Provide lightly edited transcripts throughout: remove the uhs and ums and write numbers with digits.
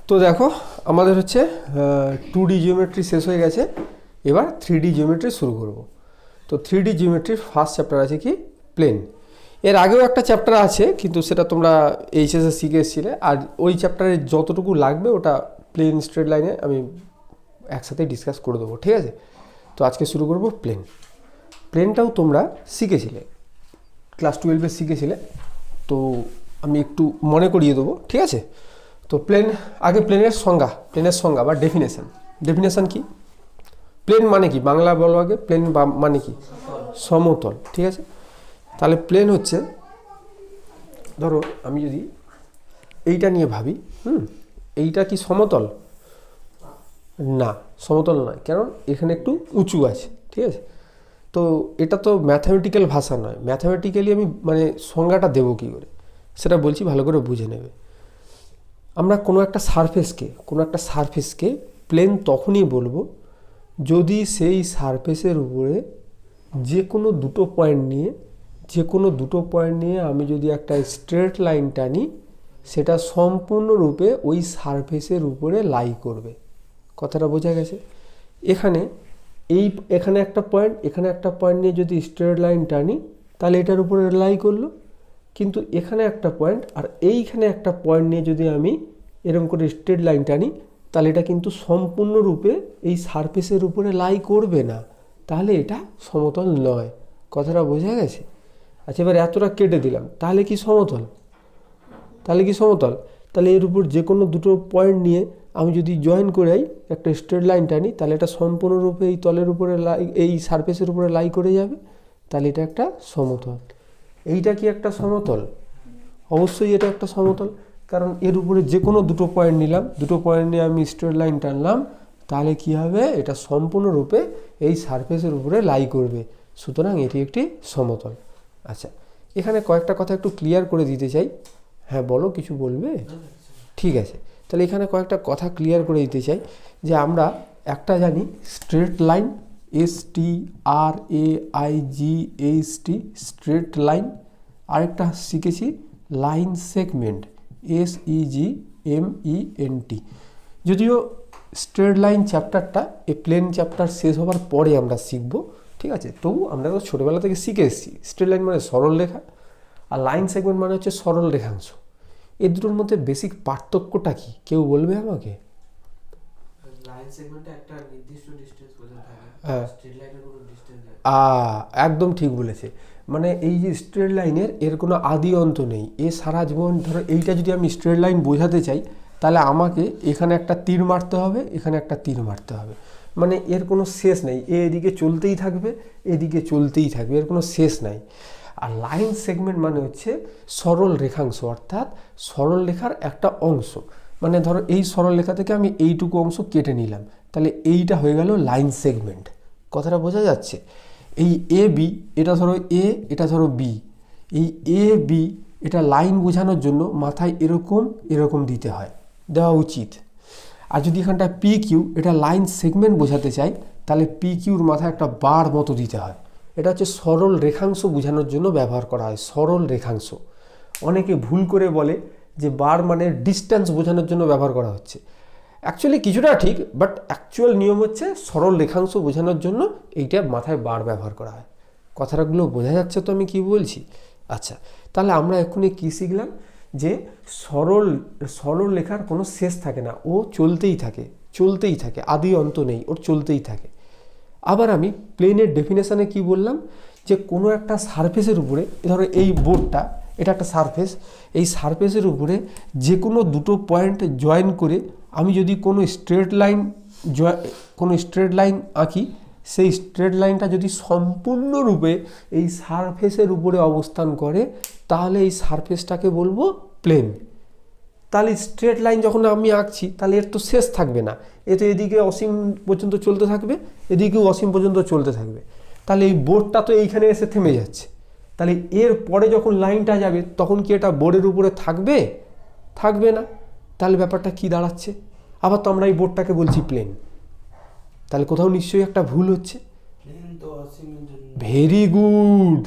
তো দেখো আমাদের হচ্ছে 2D জিওমেট্রি শেষ হয়ে গেছে, এবার 3D জিওমেট্রি শুরু করব। তো 3D জিওমেট্রির ফার্স্ট চ্যাপ্টার আছে কি প্লেন। এর আগেও একটা চ্যাপ্টার আছে কিন্তু সেটা তোমরা এইচএসে শিখে এসেছিলে, আর ওই চ্যাপ্টারে যতটুকু লাগবে ওটা প্লেন স্ট্রেট লাইনে আমি একসাথে ডিসকাস করে দেবো, ঠিক আছে। তো আজকে শুরু করব প্লেন। প্লেনটাও তোমরা শিখেছিলে, ক্লাস 12-এ শিখেছিলে, তো আমি একটু মনে করিয়ে দেবো, ঠিক আছে। তো প্লেন, আগে প্লেনের সংজ্ঞা বা ডেফিনেশন কি? প্লেন মানে কি বাংলা বলো আগে। প্লেন মানে কি? সমতল, ঠিক আছে। তাহলে প্লেন হচ্ছে, ধরো আমি যদি এইটা নিয়ে ভাবি, এইটা কি সমতল? না, সমতল নয়, কারণ এখানে একটু উঁচু আছে, ঠিক আছে। তো এটা তো ম্যাথামেটিক্যাল ভাষা নয়, ম্যাথামেটিক্যালি আমি মানে সংজ্ঞাটা দেবো কী করে সেটা বলছি, ভালো করে বুঝে নেবে। আমরা কোনো একটা সারফেসকে প্লেন তখনই বলবো যদি সেই সারফেসের উপরে যে কোনো দুটো পয়েন্ট নিয়ে আমি যদি একটা স্ট্রেট লাইন টানি, সেটা সম্পূর্ণরূপে ওই সারফেসের উপরে লাই করবে। কথাটা বোঝা গেছে? এখানে একটা পয়েন্ট নিয়ে যদি স্ট্রেট লাইন টানি তাহলে এটার উপরে লাই করলো, কিন্তু এখানে একটা পয়েন্ট আর এইখানে একটা পয়েন্ট নিয়ে যদি আমি এরকম করে স্ট্রেট লাইন টানি তাহলে এটা কিন্তু সম্পূর্ণরূপে এই সারফেসের উপরে লাই করবে না, তাহলে এটা সমতল নয়। কথাটা বোঝা গেছে? আচ্ছা, এবার এতটা কেটে দিলাম, তাহলে কি সমতল? তাহলে এর উপর যে কোনো দুটো পয়েন্ট নিয়ে আমি যদি জয়েন করাই একটা স্ট্রেট লাইন টানি তাহলে এটা সম্পূর্ণরূপে এই তলের উপরে এই সারফেসের উপরে লাই করে যাবে, তাহলে এটা একটা সমতল। এইটা কি একটা সমতল? অবশ্যই এটা একটা সমতল, কারণ এর উপরে যে কোনো দুটো পয়েন্ট নিয়ে আমি স্ট্রেট লাইন টানলাম, তাহলে কি হবে? এটা সম্পূর্ণরূপে এই সারফেসের উপরে লাই করবে, সুতরাং এটি একটি সমতল। আচ্ছা, এখানে কয়েকটা কথা একটু ক্লিয়ার করে দিতে চাই। হ্যাঁ বলো, কিছু বলবে? ঠিক আছে, তাহলে এখানে কয়েকটা কথা ক্লিয়ার করে দিতে চাই যে আমরা একটা জানি straight line, STRAIGHT, straight line. আরেকটা শিখেছি লাইন সেগমেন্ট, SEGMENT। যদিও স্ট্রেট লাইন চ্যাপ্টারটা এই প্লেন চ্যাপ্টার শেষ হওয়ার পরে আমরা শিখব, ঠিক আছে। তবু আমরা তো ছোটোবেলা থেকে শিখে এসেছি স্ট্রেট লাইন মানে সরল রেখা, আর লাইন সেগমেন্ট মানে হচ্ছে সরল রেখাংশ। এই দুটোর মধ্যে বেসিক পার্থক্যটা কি কেউ বলবে আমাকে? লাইন সেগমেন্টে একটা নির্দিষ্ট ডিসটেন্স বোঝানো থাকে, স্ট্রেট লাইনের কোনো ডিসটেন্স নেই। একদম ঠিক বলেছে। মানে এই যে স্ট্রেট লাইনের এর কোনো আদি অন্ত নেই, এ সারা জীবন। ধরো এইটা যদি আমি স্ট্রেট লাইন বোঝাতে চাই তাহলে আমাকে এখানে একটা তীর মারতে হবে, এখানে একটা তীর মারতে হবে, মানে এর কোনো শেষ নেই। এদিকে চলতেই থাকবে, এর কোনো শেষ নাই। আর লাইন সেগমেন্ট মানে হচ্ছে সরল রেখাংশ, অর্থাৎ সরল রেখার একটা অংশ। মানে ধরো এই সরল রেখা থেকে আমি এইটুকু অংশ কেটে নিলাম, তাহলে এইটা হয়ে গেল লাইন সেগমেন্ট। কথাটা বোঝা যাচ্ছে? এই AB, এটা ধরো A, এটা ধরো B। এই AB এটা লাইন বোঝানোর জন্য মাথায় এরকম দেওয়া উচিত। আর যদি এখানটা PQ, এটা লাইন সেগমেন্ট বোঝাতে চাই, তাহলে PQর মাথায় একটা বার মতো দিতে হয়। এটা হচ্ছে সরল রেখাংশ বোঝানোর জন্য ব্যবহার করা হয়, সরল রেখাংশ। অনেকে ভুল করে বলে যে বার মানে ডিস্টেন্স বোঝানোর জন্য ব্যবহার করা হচ্ছে। অ্যাকচুয়ালি কিছুটা ঠিক, বাট অ্যাকচুয়াল নিয়ম হচ্ছে সরল রেখাংশ বোঝানোর জন্য এইটা মাথায় বার ব্যবহার করা হয়। কথাগুলো বোঝা যাচ্ছে তো আমি কি বলছি? আচ্ছা, তাহলে আমরা এক্ষুনি কী শিখলাম? যে সরল রেখার কোনো শেষ থাকে না, ও চলতেই থাকে, আদি অন্ত নেই, ওর চলতেই থাকে। আবার আমি প্লেনের ডেফিনেশনে কি বললাম? যে কোনো একটা সারফেসের উপরে, ধরো এই বোর্ডটা, এটা একটা সারফেস, এই সারফেসের উপরে যে কোনো দুটো পয়েন্ট জয়েন করে আমি যদি কোনো স্ট্রেট লাইন আঁকি, সেই স্ট্রেট লাইনটা যদি সম্পূর্ণরূপে এই সারফেসের উপরে অবস্থান করে, তাহলে এই সারফেসটাকে বলবো প্লেন। তাহলে স্ট্রেট লাইন যখন আমি আঁকছি তাহলে এর তো শেষ থাকবে না, এ তো এদিকে অসীম পর্যন্ত চলতে থাকবে, এদিকেও অসীম পর্যন্ত চলতে থাকবে। তাহলে এই বোর্ডটা তো এইখানে এসে থেমে যাচ্ছে, তাহলে এর পরে যখন লাইনটা যাবে তখন কি এটা বোর্ডের উপরে থাকবে না। তাহলে ব্যাপারটা কি দাঁড়াচ্ছে? আবার তো আমরা এই বোর্ডটাকে বলছি প্লেন, তাহলে কোথাও নিশ্চয়ই একটা ভুল হচ্ছে। ভেরি গুড,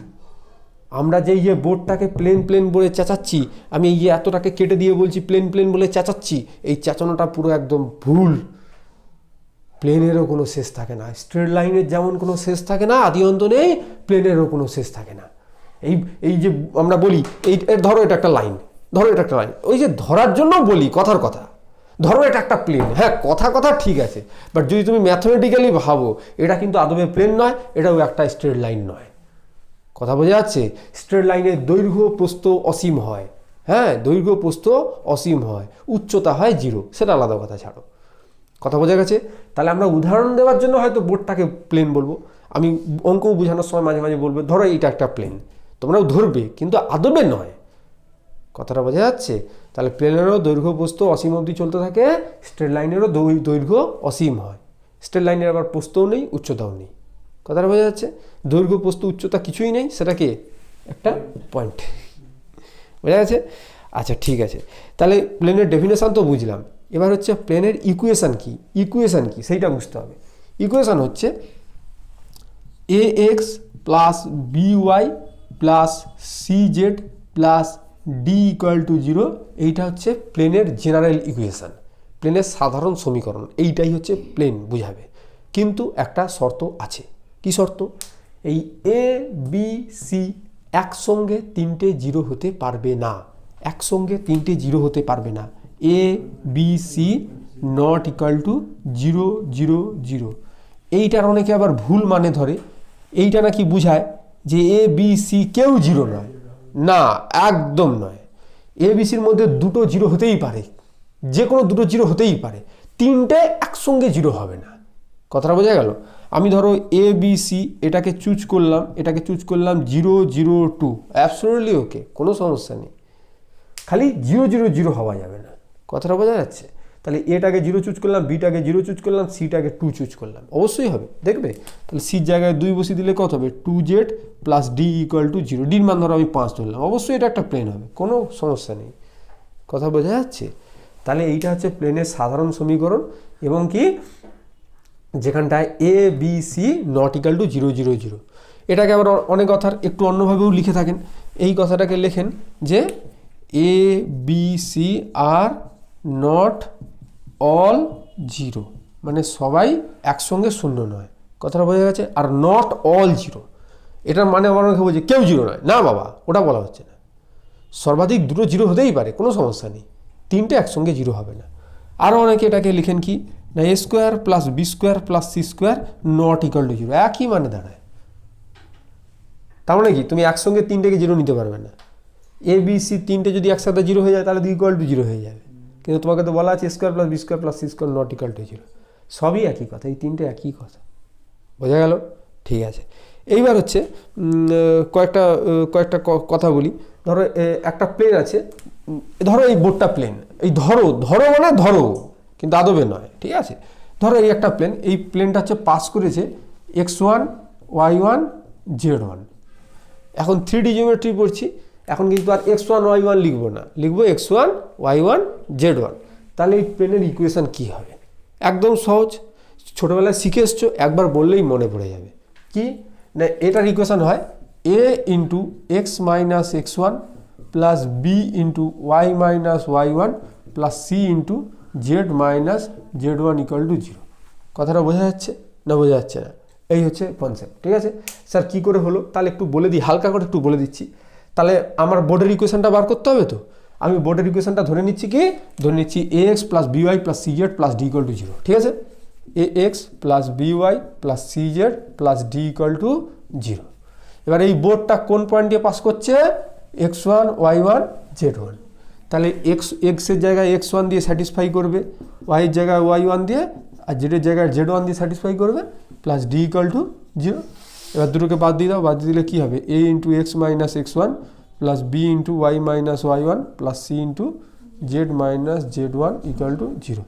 আমরা যে এই যে বোর্ডটাকে প্লেন প্লেন বলে চেঁচাচ্ছি, আমি এই যে এতটাকে কেটে দিয়ে বলছি প্লেন প্লেন বলে চেঁচাচ্ছি, এই চেঁচানোটা পুরো একদম ভুল। প্লেনেরও কোনো শেষ থাকে না, স্ট্রেট লাইনের যেমন কোনো শেষ থাকে না, আদি অন্ত নেই, প্লেনেরও কোনো শেষ থাকে না। এই যে আমরা বলি ধরো এটা একটা লাইন, ধরো এটা একটা লাইন, ওই যে ধরার জন্য বলি কথার কথা, ধরো এটা একটা প্লেন, হ্যাঁ কথা ঠিক আছে, বাট যদি তুমি ম্যাথমেটিক্যালি ভাবো এটা কিন্তু আদবে প্লেন নয়, এটাও একটা স্ট্রেট লাইন নয়। কথা বোঝা যাচ্ছে? স্ট্রেট লাইনের দৈর্ঘ্য প্রস্থ অসীম হয়, হ্যাঁ দৈর্ঘ্য প্রস্থ অসীম হয়, উচ্চতা হয় 0, সেটা আলাদা কথা, ছাড়ো। কথা বোঝা গেছে? তাহলে আমরা উদাহরণ দেওয়ার জন্য হয়তো বোর্ডটাকে প্লেন বলবো, আমি অঙ্কও বোঝানোর সময় মাঝে মাঝে বলবো ধরো এটা একটা প্লেন, তোমরাও ধরবে কিন্তু আদবে নয়। কথাটা বোঝা যাচ্ছে? তাহলে প্লেনেরও দৈর্ঘ্য প্রস্থ অসীম অবধি চলতে থাকে, স্ট্রেট লাইনেরও দৈর্ঘ্য অসীম হয়। স্ট্রেট লাইনের আবার প্রস্থও নেই, উচ্চতাও নেই। কথাটা বোঝা যাচ্ছে? দৈর্ঘ্য প্রস্থ উচ্চতা কিছুই নেই, সেটাকে একটা পয়েন্ট। বোঝা গেছে? আচ্ছা ঠিক আছে, তাহলে প্লেনের ডেফিনেশন তো বুঝলাম, এবার হচ্ছে প্লেনের ইকুয়েশান কি, ইকুয়েশান কি সেইটা বুঝতে হবে। ইকুয়েশান হচ্ছে ax plus by plus cz plus d = 0, এইটা হচ্ছে প্লেনের জেনারেল ইকুয়েশান, প্লেনের সাধারণ সমীকরণ, এইটাই হচ্ছে প্লেন বুঝাবে। কিন্তু একটা শর্ত আছে। কি শর্ত? এই এ বি সি একসঙ্গে 3টে 0 হতে পারবে না, একসঙ্গে 3টে 0 হতে পারবে না। A B C not equal to 0 0 0, এইটার অনেকে আবার ভুল মানে ধরে, এইটা নাকি বুঝায় যে এ বি সি কেউ 0 নয়, না একদম নয়। এ বি সির মধ্যে দুটো 0 হতেই পারে, যে কোনো দুটো 0 হতেই পারে, 3টে একসঙ্গে 0 হবে না। কথাটা বোঝা গেল? আমি ধরো এ বি সি এটাকে চুজ করলাম, 0 0 2, অ্যাবসলিউটলি ওকে, কোনো সমস্যা নেই, খালি 0 0 0 হওয়া যাবে না। কথাটা বোঝা যাচ্ছে? তাহলে এটাকে 0 চুজ করলাম, বিটাকে 0 চুজ করলাম, সিটাকে 2 চুজ করলাম, অবশ্যই হবে, দেখবে। তাহলে সির জায়গায় 2 বসিয়ে দিলে কত হবে? 2z plus D equal to 0, ডির মান ধরো আমি 5 ধরলাম, অবশ্যই এটা একটা প্লেন হবে, কোনো সমস্যা নেই। কথা বোঝা যাচ্ছে? তাহলে এইটা হচ্ছে প্লেনের সাধারণ সমীকরণ, এবং কি যেখানটায় A B C not equal to 0 0 0। এটাকে আবার অনেক কথার একটু অন্যভাবেও লিখে থাকেন, এই কথাটাকে লেখেন যে A B C are not all 0, মানে সবাই একসঙ্গে 0 নয়। কথাটা বোঝা গেছে? আর নট অল 0, এটার মানে আমার অনেকে বলছে কেউ 0 নয়, না বাবা ওটা বলা হচ্ছে না, সর্বাধিক দুটো 0 হতেই পারে, কোনো সমস্যা নেই, 3টে একসঙ্গে 0 হবে না। আরও অনেকে এটাকে লিখেন কি না, A square plus B square plus C square not equal to 0, একই মানে দাঁড়ায়। তার মানে কি তুমি একসঙ্গে 3টেকে 0 নিতে পারবে না, এ বি সি 3টে যদি একসাথে 0 হয়ে যায় তাহলে ইকুয়াল টু 0 হয়ে যাবে, কিন্তু তোমাকে তো বলা আছে A square plus B square plus C square not equal to 0, সবই একই কথা, এই 3টে একই কথা। বোঝা গেল? ঠিক আছে, এইবার হচ্ছে কয়েকটা কথা বলি। ধরো একটা প্লেন আছে, ধরো এই বোর্ডটা প্লেন, এই ধরো মানে ধরো কিন্তু আদবে নয়, ঠিক আছে। ধরো এই একটা প্লেন, এই প্লেনটা হচ্ছে পাস করেছে x1 y1 z1। এখন 3D জিওমেট্রি পড়ছি, এখন কিন্তু আর x1 y1 লিখবো না, লিখবো x1 y1 z1। তাহলে এই প্লেনের ইকুয়েশন কি হবে? একদম সহজ, ছোটোবেলায় শিখে এসছো, একবার বললেই মনে পড়ে যাবে। কি না, এটার ইকুয়েশন হয় a into x minus x1 plus B into Y minus y1 plus C into Z minus z1 equal to 0। কথাটা বোঝা যাচ্ছে না বোঝা যাচ্ছে না? এই হচ্ছে কনসেপ্ট, ঠিক আছে স্যার। কী করে হলো তাহলে একটু বলে দিই, হালকা করে একটু বলে দিচ্ছি। তাহলে আমার বোর্ডের ইকুয়েশনটা বার করতে হবে তো, আমি বোর্ডের ইকুয়েশনটা ধরে নিচ্ছি কি, ধরে নিচ্ছি A X plus B Y plus C Z plus D equal to 0, ঠিক আছে। A X plus B Y plus C Z plus D equal to 0। এবার এই বোর্ডটা কোন পয়েন্ট দিয়ে পাস করছে? x1 y1 z1। তাহলে এক্সের জায়গায় x1 দিয়ে স্যাটিসফাই করবে, ওয়াইয়ের জায়গায় y1 দিয়ে, আর জেডের জায়গায় z1 দিয়ে স্যাটিসফাই করবে, প্লাস ডি ইকুয়াল টু 0। এবার দুটোকে বাদ দিয়ে দাও, বাদ দিয়ে দিলে কী হবে? a into x minus x1 plus B into Y minus y1 plus C into Z minus z1 equal to 0।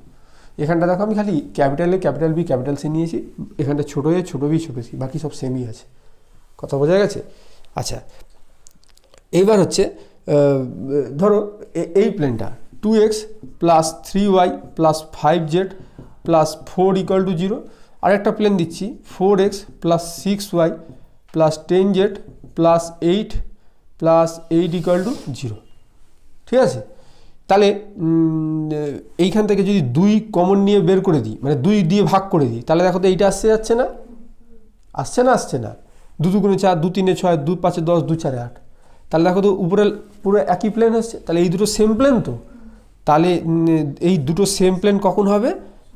এখানটা দেখো আমি খালি ক্যাপিটালে ক্যাপিটাল বি ক্যাপিটাল সি নিয়েছি, এখানটা ছোটো এ ছোটো বি ছোটো সি, বাকি সব সেমই আছে। কথা বোঝা গেছে? আচ্ছা, এইবার হচ্ছে ধরো এই প্লেনটা 2x plus 3y plus 5z plus 4 equal to 0। আরেকটা প্লেন দিচ্ছি 4x plus 6y plus 10z plus 8 plus 8 equal to 0। ঠিক আছে, তাহলে এইখান থেকে যদি 2 কমন নিয়ে বের করে দিই, মানে 2 দিয়ে ভাগ করে দিই, তাহলে দেখো তো এইটা আসছে যাচ্ছে না, আসছে না, আসছে না। 2 দুগুণে 4, 2 3 6, 2 5 10, 2 4 8। তাহলে দেখো তো উপরে পুরো একই প্লেন হচ্ছে, তাহলে এই দুটো সেম প্লেন তো। তাহলে এই দুটো সেম প্লেন কখন হবে?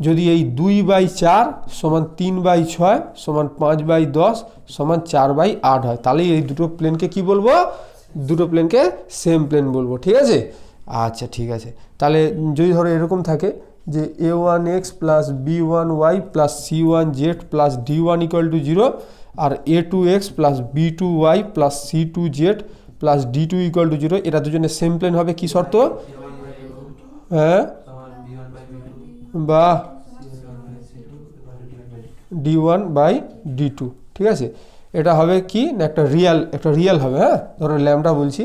যদি এই 2/4 সমান 3/6 সমান 5/10 সমান 4/8 হয়, তাহলে এই দুটো প্লেনকে কি বলবো? দুটো প্লেনকে সেম প্লেন বলবো। ঠিক আছে, আচ্ছা ঠিক আছে। তাহলে যদি ধরো এরকম থাকে যে a1x plus b1y plus c1z plus d1 equal to 0, আর a2x plus b2y plus c2z plus d2 equal to 0, এটা দুজনে সেম প্লেন হবে। কি শর্ত? হ্যাঁ, বা d1/d2। ঠিক আছে, এটা হবে কি না একটা রিয়েল হবে। হ্যাঁ, ধরো ল্যামডা বলছি,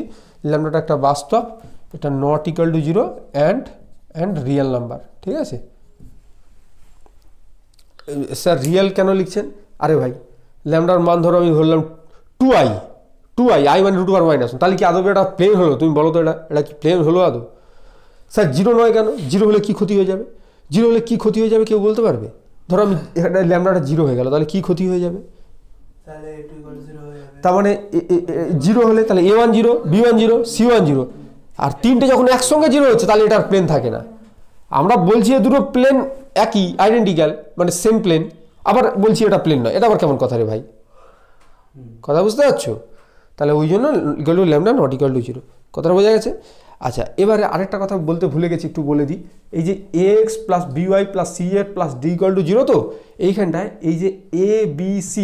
ল্যামডাটা একটা বাস্তব, এটা not equal to 0 and real number. ঠিক আছে স্যার, রিয়েল কেন লিখছেন? আরে ভাই, ল্যামডার মান ধরো আমি ধরলাম 2i, i মানে √1 তাহলে কি আদৌ এটা প্লেন হলো? তুমি বলো তো, এটা কি প্লেন হলো আদৌ? স্যার 0 নয় কেন? 0 হলে কি ক্ষতি হয়ে যাবে? 0 হলে কি ক্ষতি হয়ে যাবে কেউ বলতে পারবে? ধরো আমি এখানে ল্যামডাটা 0 হয়ে গেল, তাহলে কি ক্ষতি হয়ে যাবে? তাহলে a2 0 হয়ে যাবে। তার মানে 0 হলে তাহলে a1 0, b1 0, c1 0, আর তিনটে যখন একসঙ্গে 0 হচ্ছে তাহলে এটার প্লেন থাকে না। আমরা বলছি এ দুটো প্লেন একই, আইডেন্টিক্যাল, মানে সেম প্লেন, আবার বলছি এটা প্লেন নয়, এটা আবার কেমন কথা রে ভাই? কথা বুঝতে পারছো? তাহলে ওই জন্য equal to lambda not equal to 0। কথাটা বোঝা গেছে? আচ্ছা, এবারে আরেকটা কথা বলতে ভুলে গেছি, একটু বলে দিই। এই যে ax plus by plus cx plus d equal to 0, তো এইখানটায় এই যে abc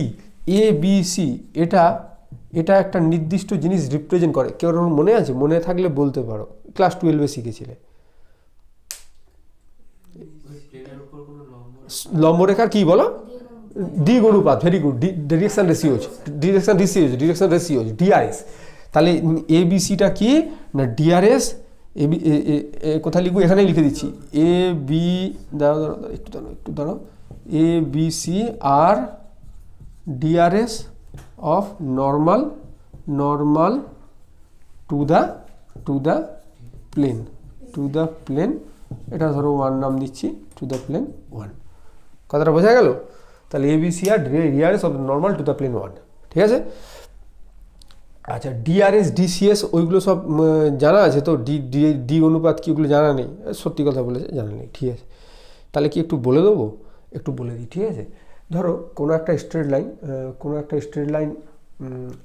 এটা একটা নির্দিষ্ট জিনিস রিপ্রেজেন্ট করে। কেউ মনে আছে? মনে থাকলে বলতে পারো, ক্লাস 12-এ শিখেছিলে। লম্বরেখার কি বলো? দিক অনুপাত। Very good, direction ratios, DRS. তাহলে এবিসিটা কি না ডিআরএস। কোথায় লিখবো? এখানেই লিখে দিচ্ছি। এ বি, একটু দাঁড়াও, A B C are DRS of normal to the plane. এটা ধরো 1 নাম দিচ্ছি, টু দ্য প্লেন 1। কথাটা বোঝা গেল? তাহলে এবিসি আর DRS of normal to the plane 1। ঠিক আছে, আচ্ছা ডিআরএস ডিসিএস ওইগুলো সব জানা আছে তো? ডি অনুপাত কি, ওগুলো জানা নেই? সত্যি কথা বলেছে, জানা নেই। ঠিক আছে, তাহলে কি একটু বলে দেবো? একটু বলে দিই। ঠিক আছে, ধরো কোনো একটা স্ট্রেট লাইন,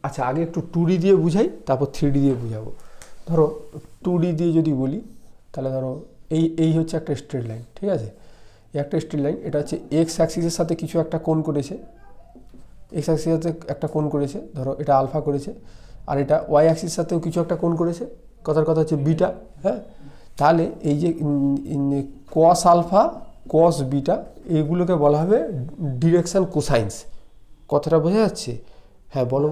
আচ্ছা আগে একটু 2D দিয়ে বুঝাই, তারপর 3D দিয়ে বুঝাবো। ধরো 2D দিয়ে যদি বলি, তাহলে ধরো এই হচ্ছে একটা স্ট্রেট লাইন। ঠিক আছে, একটা স্ট্রেট লাইন, এটা হচ্ছে এক্স অ্যাক্সিসের সাথে কিছু একটা কোণ করেছে, এক্স অ্যাক্সিসের সাথে একটা কোণ করেছে, ধরো এটা আলফা করেছে, আর এটা ওয়াই অ্যাক্সিসের সাথেও কিছু একটা কোণ করেছে, কথার কথা হচ্ছে বিটা। হ্যাঁ, তাহলে এই যে কস আলফা কস বিটা, এইগুলোকে বলা হবে ডিরেকশন কোসাইন্স। কথাটা বোঝা যাচ্ছে? হ্যাঁ বলো।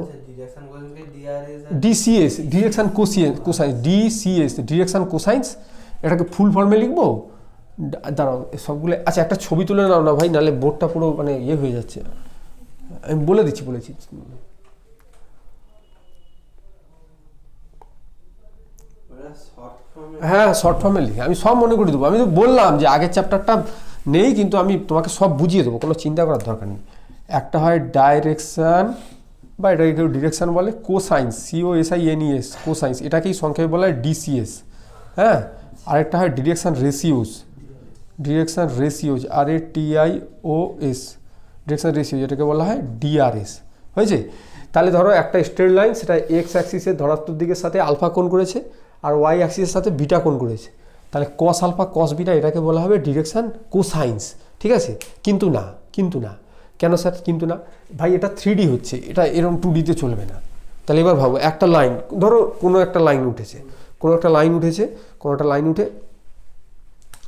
DCS, direction cosines, DCS direction cosines. এটাকে ফুল ফর্মে লিখবো? দাঁড়াও সবগুলো। আচ্ছা একটা ছবি তুলে নাও না ভাই, নাহলে বোর্ডটা পুরো মানে ইয়ে হয়ে যাচ্ছে। আমি বলেছি। হ্যাঁ শর্ট ফর্মে লিখে আমি সব মনে করে দেবো। আমি তো বললাম যে আগের চ্যাপ্টারটা নেই, কিন্তু আমি তোমাকে সব বুঝিয়ে দেবো, কোনো চিন্তা করার দরকার নেই। একটা হয় ডাইরেকশান, বা এটাকে কেউ ডিরেকশান বলে, কোসাইন্স, COSINES, কোসাইন্স, এটাকেই সংক্ষেপে বলা হয় DCS। হ্যাঁ, আরেকটা হয় direction ratios, RATIOS, direction ratios, এটাকে বলা হয় DRS। হয়েছে? তাহলে ধরো একটা স্ট্রেট লাইন, সেটা এক্স অ্যাক্সিসের ধনাত্মক দিকের সাথে আলফা কোণ করেছে, আর ওয়াই অ্যাক্সিসের সাথে বিটা কোণ করেছে। তাহলে কস আলফা কস বিটা, এটাকে বলা হবে ডিরেকশান কোসাইন্স। ঠিক আছে, কিন্তু না কেন স্যার কিন্তু না? ভাই এটা 3D হচ্ছে, এটা এরকম 2Dতে চলবে না। তাহলে এবার ভাবো, একটা লাইন ধরো, কোনো একটা লাইন উঠে,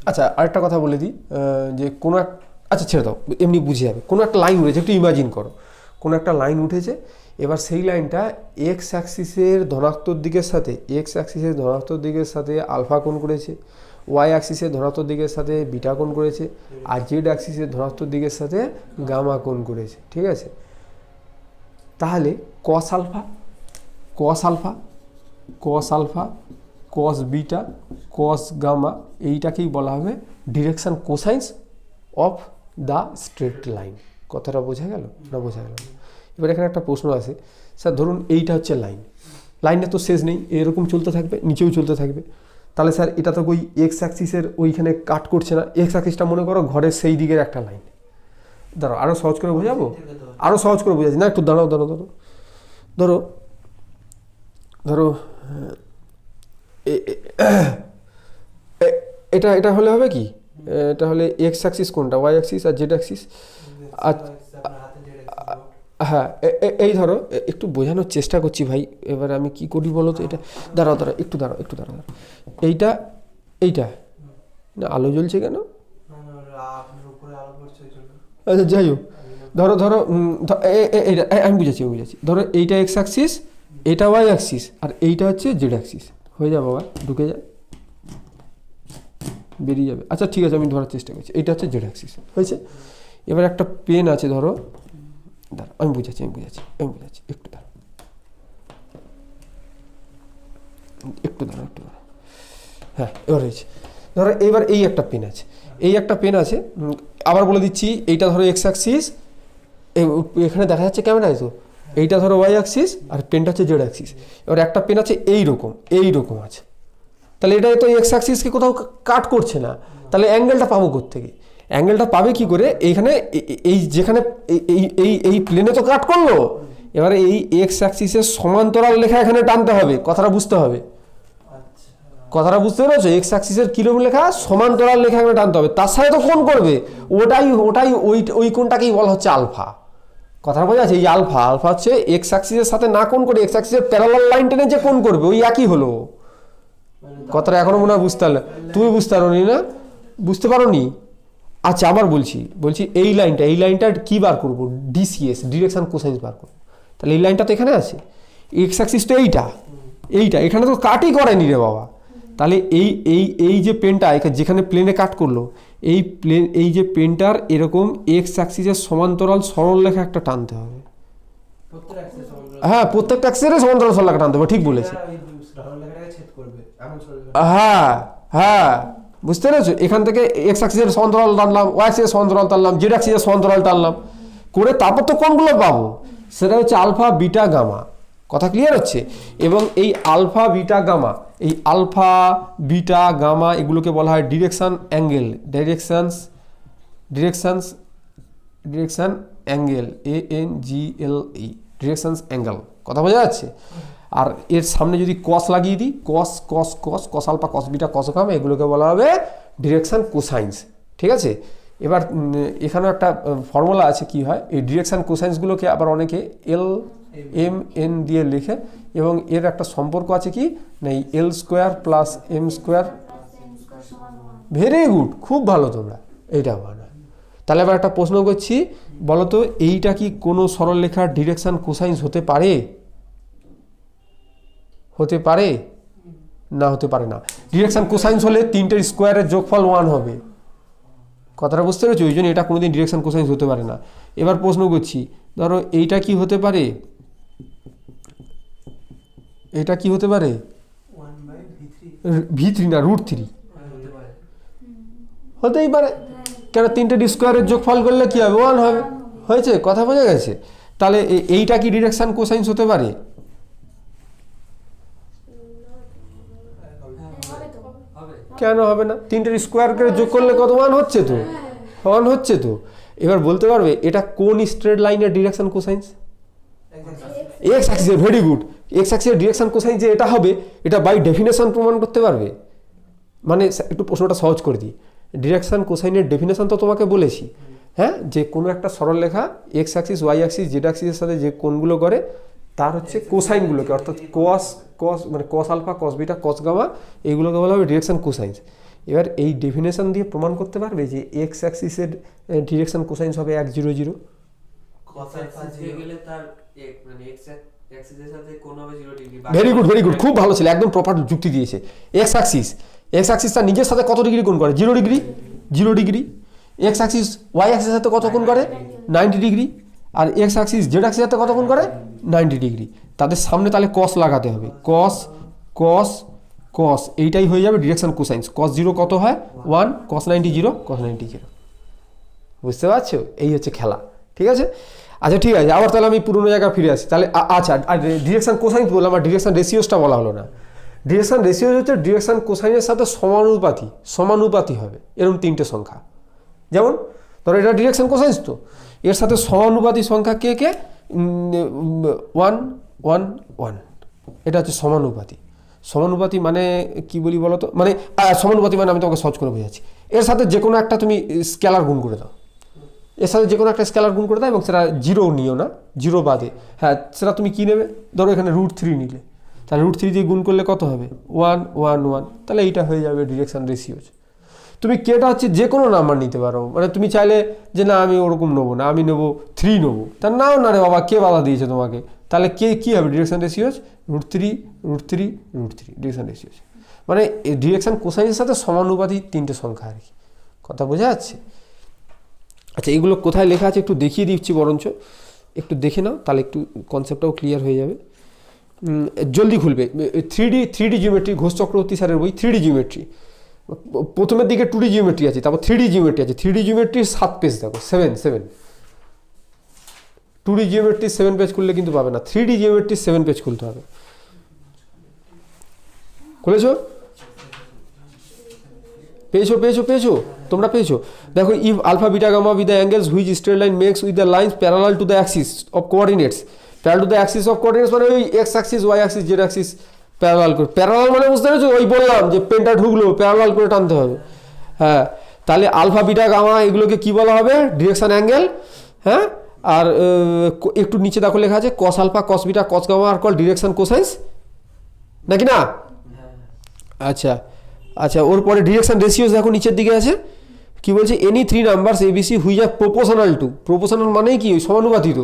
আচ্ছা আরেকটা কথা বলে দিই, যে কোনো আচ্ছা ছেড়ে দাও, এমনি বুঝে যাবে। কোনো একটা লাইন উঠেছে, একটু ইমাজিন করো, কোনো একটা লাইন উঠেছে, এবার সেই লাইনটা এক্স অ্যাক্সিসের ধনাত্মক দিকের সাথে আলফা কোণ করেছে, ওয়াই অ্যাক্সিসের ধনাত্মক দিকের সাথে বিটা কোণ করেছে, আর জেড অ্যাক্সিসের ধনাত্মক দিকের সাথে গামা কোণ করেছে। ঠিক আছে, তাহলে cos alpha cos alpha, cos beta, cos gamma, এইটাকেই বলা হবে direction cosines of the straight line. কথাটা বোঝা গেল না বোঝা গেল না? এবার এখানে একটা প্রশ্ন আছে, স্যার ধরুন এইটা হচ্ছে লাইন, লাইনে তো শেষ নেই, এরকম চলতে থাকবে, নিচেও চলতে থাকবে, তাহলে স্যার এটা তো ওই এক্স অ্যাক্সিসের ওইখানে কাট করছে না, এক্স অ্যাক্সিসটা মনে করো ঘরের সেই দিকের একটা লাইন। দাঁড়াও আরও সহজ করে বোঝাবো, আরও সহজ করে বোঝাচ্ছি না, একটু দাঁড়াও দাঁড়াও দাঁড়াও ধরো ধরো এটা এটা হলে হবে কি, এটা হলে এক্স অ্যাক্সিস কোনটা, ওয়াই অ্যাক্সিস আর জেড অ্যাক্সিস। হ্যাঁ এই ধরো একটু বোঝানোর চেষ্টা করছি ভাই, এবার আমি কি করি বলো তো, এটা দাঁড়াও দাঁড়াও একটু দাঁড়াও একটু দাঁড়াও, এইটা এইটা না আলো জ্বলছে কেন, আচ্ছা যাই হোক ধরো ধরো আমি বুঝাচ্ছি ধরো এইটা এক্স অ্যাক্সিস, এটা ওয়াই অ্যাক্সিস, আর এইটা হচ্ছে জেড অ্যাক্সিস। হয়ে যাবে বাবা, ঢুকে যায়, বেরিয়ে যাবে। আচ্ছা ঠিক আছে, আমি ধরার চেষ্টা করছি, এইটা হচ্ছে জেড অ্যাক্সিস, হয়েছে। এবার একটা পেন আছে ধরো, দাঁড়াও আমি বুঝাচ্ছি একটু দাঁড়াও একটু দাঁড়াও একটু দাঁড়াও, হ্যাঁ এবার হয়েছে। ধরো এইবার এই একটা পেন আছে, আবার বলে দিচ্ছি, এইটা ধরো এক্স অ্যাক্সিস, এখানে দেখা যাচ্ছে ক্যামেরায় তো, এইটা ধরো ওয়াই অ্যাক্সিস আর পেনটা হচ্ছে জেড অ্যাক্সিস। এবার একটা পেন আছে এইরকম আছে, তাহলে এটা তো এক্স অ্যাক্সিসকে কোথাও কাট করছে না, তাহলে অ্যাঙ্গেলটা পাবো কোত্থেকে? অ্যাঙ্গেলটা পাবে কি করে? এইখানে এই যেখানে এই প্লেনে তো কাট করলো, এবারে এই এক্স অ্যাক্সিসের সমান্তরাল লেখা এখানে টানতে হবে, কথাটা বুঝতে হবে, কথাটা বুঝতে পেরেছো? এক্স অ্যাক্সিসের কিরকম লেখা, সমান্তরাল লেখা এখানে টানতে হবে, তার সাথে তো কোণ করবে, ওটাই ওই কোণটাকেই বলা হচ্ছে আলফা। কথাটা বোঝা যাচ্ছে? এই আলফা হচ্ছে এক্স অ্যাক্সিসের সাথে না কোণ করে এক্স অ্যাক্সিসের প্যারালাল লাইন টেনে যে কোণ করবে, ওই একই হলো। কথাটা এখনো মনে হয় বুঝতে পারলে? তুমি বুঝতে পারোনি না? বুঝতে পারোনি? আচ্ছা আবার বলছি এই লাইনটা কি বার করবো? ডিসিএস, ডিরেকশন কোসাইন্স বার করবো। তাহলে এই লাইনটা তো এখানে আছে, এক্স অ্যাক্সিস তো এইটা এখানে তো কাটই করেনি রে বাবা। তাহলে এই যে পেনটা যেখানে প্লেনে কাট করলো, এই যে পেনটার এরকম এক্স অ্যাক্সিসের সমান্তরাল সরলরেখা একটা টানতে হবে। হ্যাঁ প্রত্যেকটা অ্যাক্সিসের সমান্তরাল সরলরেখা টানতে হবে, ঠিক বলেছি। হ্যাঁ বুঝতে পেরেছো? এখান থেকে এক্স অ্যাক্সিসের সমান্তরাল টানলাম, ওয়াই অ্যাক্সিসের সমান্তরাল টানলাম, জেড অ্যাক্সিসের সমান্তরাল টানলাম, করে তারপর তো কোনগুলো পাবো? সেটা হচ্ছে আলফা বিটা গামা। কথা ক্লিয়ার হচ্ছে? এবং এই আলফা বিটা গামা এগুলোকে বলা হয় direction angle, direction angle, ANGLE, direction angle. কথা বোঝা যাচ্ছে? আর এর সামনে যদি কস লাগিয়ে দিই, cos alpha, cos beta, cos gamma, এগুলোকে বলা হবে ডিরেকশন কোসাইন্স। ঠিক আছে? এবার এখানেও একটা ফর্মুলা আছে, কি হয় এই ডিরেকশন কোসাইন্সগুলোকে আবার অনেকে LMN দিয়ে লেখে, এবং এর একটা সম্পর্ক আছে কি না, L square plus M square. Very good, খুব ভালো তোমরা এইটা বানা। তাহলে এবার একটা প্রশ্ন করছি, বলো তো এইটা কি কোনো সরলরেখার ডিরেকশন কোসাইন্স হতে পারে? হতে পারে না? হতে পারে না। ডিরেকশন কোসাইন্স হলে তিনটের স্কোয়ারের যোগফল 1 হবে। কথাটা বুঝতে পেরেছো? ওই জন্য এটা কোনোদিন ডিরেকশন কোসাইন্স হতে পারে না। এবার প্রশ্ন করছি, ধরো এইটা কি হতে পারে? এটা কি হতে পারে? V3 না √3 হতেই পারে। কেন? তিনটে স্কোয়ারের যোগফল করলে কি হবে? 1 হবে। হয়েছে? কথা বোঝা গেছে? তাহলে এইটা কি ডিরেকশন কোসাইন্স হতে পারে? কেন হবে না? তিনটের স্কোয়ার করে যোগ করলে কত? 1 হচ্ছে তো, 1 হচ্ছে তো। এবার বলতে পারবে এটা কোন স্ট্রেট লাইনের ডিরেকশন কোসাইন্স? এক্স অ্যাক্সিসের। Very good. এক্স অ্যাক্সিসের ডিরেকশন কোসাইন্স যে এটা হবে, এটা বাই ডেফিনেশন প্রমাণ করতে পারবে। মানে একটু প্রশ্নটা সহজ করে দিই, ডিরেকশন কোসাইনের ডেফিনেশন তো তোমাকে বলেছি, হ্যাঁ, যে কোনো একটা সরলরেখা X axis, Y axis, Z অ্যাক্সিসের সাথে যে কোণগুলো করে তার হচ্ছে কোসাইনগুলোকে, অর্থাৎ মানে cos alpha, cos beta, cos gamma, এইগুলোকে বলা হবে ডিরেকশন কোসাইন্স। এবার এই ডেফিনেশন দিয়ে প্রমাণ করতে পারবে যে এক্স অ্যাক্সিসের ডিরেকশন কোসাইন্স হবে 1 0 0। ভেরি গুড, ভেরি গুড, খুব ভালো ছিল, একদম প্রপার যুক্তি দিয়েছে। এক্স অ্যাক্সিস তার নিজের সাথে কত ডিগ্রি কোণ করে? 0 ডিগ্রি। এক্স অ্যাক্সিস ওয়াই অ্যাক্সিসের সাথে কত কোণ করে? 90 ডিগ্রি। আর এক্স অ্যাক্সিস জেড অ্যাক্সিসের সাথে কত কোণ করে? 90 ডিগ্রি। তাদের সামনে তাহলে কস লাগাতে হবে, কস কস এইটাই হয়ে যাবে ডিরেকশন কোসাইন্স। cos 0 কত হয় 1, cos 90 0, cos 90 0। বুঝতে পারছো, এই হচ্ছে খেলা। ঠিক আছে, আচ্ছা ঠিক আছে, আবার তাহলে আমি পুরোনো জায়গায় ফিরে আসি তাহলে। আচ্ছা, আর ডিরেকশন কোসাইন্স বললাম, আর ডিরেকশন রেশিওসটা বলা হলো না। ডিরেকশন রেশিওস হচ্ছে ডিরেকশন কোসাইনের সাথে সমানুপাতি হবে এরকম তিনটে সংখ্যা। যেমন ধরো এটা ডিরেকশন কোসাইন্স, তো এর সাথে সমানুপাতি সংখ্যা কে 1 1 1, এটা হচ্ছে সমানুপাতি মানে কি বলি বলো তো, মানে সমানুপাতি মানে আমি তোমাকে সহজ করে বোঝাচ্ছি, এর সাথে যে কোনো একটা তুমি স্কেলার গুণ করে দাও, এর সাথে যে কোনো একটা স্কেলার গুণ করে দাও, এবং সেটা 0 নিও না, 0 বাদে। হ্যাঁ, সেটা তুমি কী নেবে, ধরো এখানে √3 নিলে, তাহলে √3 দিয়ে গুণ করলে কত হবে 1 1 1, তাহলে এইটা হয়ে যাবে ডিরেকশন রেশিওস। তুমি কেটা হচ্ছে যে কোনো নাম্বার নিতে পারো, মানে তুমি চাইলে যে না আমি ওরকম নেবো না, আমি নেবো 3 নেবো, তা নাও না রে বাবা, কে বাধা দিয়েছে তোমাকে, তাহলে কী হবে ডিরেকশন রেশিওস √3 √3 √3 ডিরেকশন রেশিওস। মানে ডিরেকশন কোসাইনের সাথে সমানুপাতি তিনটে সংখ্যা আর কি, কথা বোঝা যাচ্ছে? আচ্ছা, এগুলো কোথায় লেখা আছে একটু দেখিয়ে দিচ্ছি, বরঞ্চ একটু দেখে নাও, তাহলে একটু কনসেপ্টটাও ক্লিয়ার হয়ে যাবে, জলদি খুলবে। 3D জিওমেট্রি, ঘোষ চক্রবর্তী স্যারের বই 3D জিওমেট্রি, প্রথমের দিকে 2D জিওমেট্রি আছে, তারপর 3D জিওমেট্রি আছে। 3D জিওমেট্রির 7 পেজ দেখো, 7 2D জিওমেট্রির 7 পেজ খুললে কিন্তু পাবে না, 3D জিওমেট্রির 7 পেজ খুলতে হবে। খুলেছো? পেয়েছো তোমরা পেয়েছো? দেখো, if alpha beta gamma with the angles which straight line makes with the lines parallel to the axis of coordinates, parallel to the axis of coordinates মানে ওই X axis, Y axis, Z axis parallel করে, parallel মানে বুঝতে পেরেছো, ওই বললাম যে পেনটা ঢুকলো প্যারালাল করে টানতে হবে। হ্যাঁ, তাহলে আলফা বিটা গামা এগুলোকে কি বলা হবে, ডিরেকশন অ্যাঙ্গেল। হ্যাঁ, আর একটু নিচে দেখো লেখা আছে cos alpha cos beta cos gamma are call direction cosines, নাকি না? আচ্ছা, ওর পরে ডিরেকশন রেশিওস দেখো নিচের দিকে আছে, কি বলছে, any 3 numbers ABC which are proportional to, proportional মানে কি ওই সমানুপাতিত,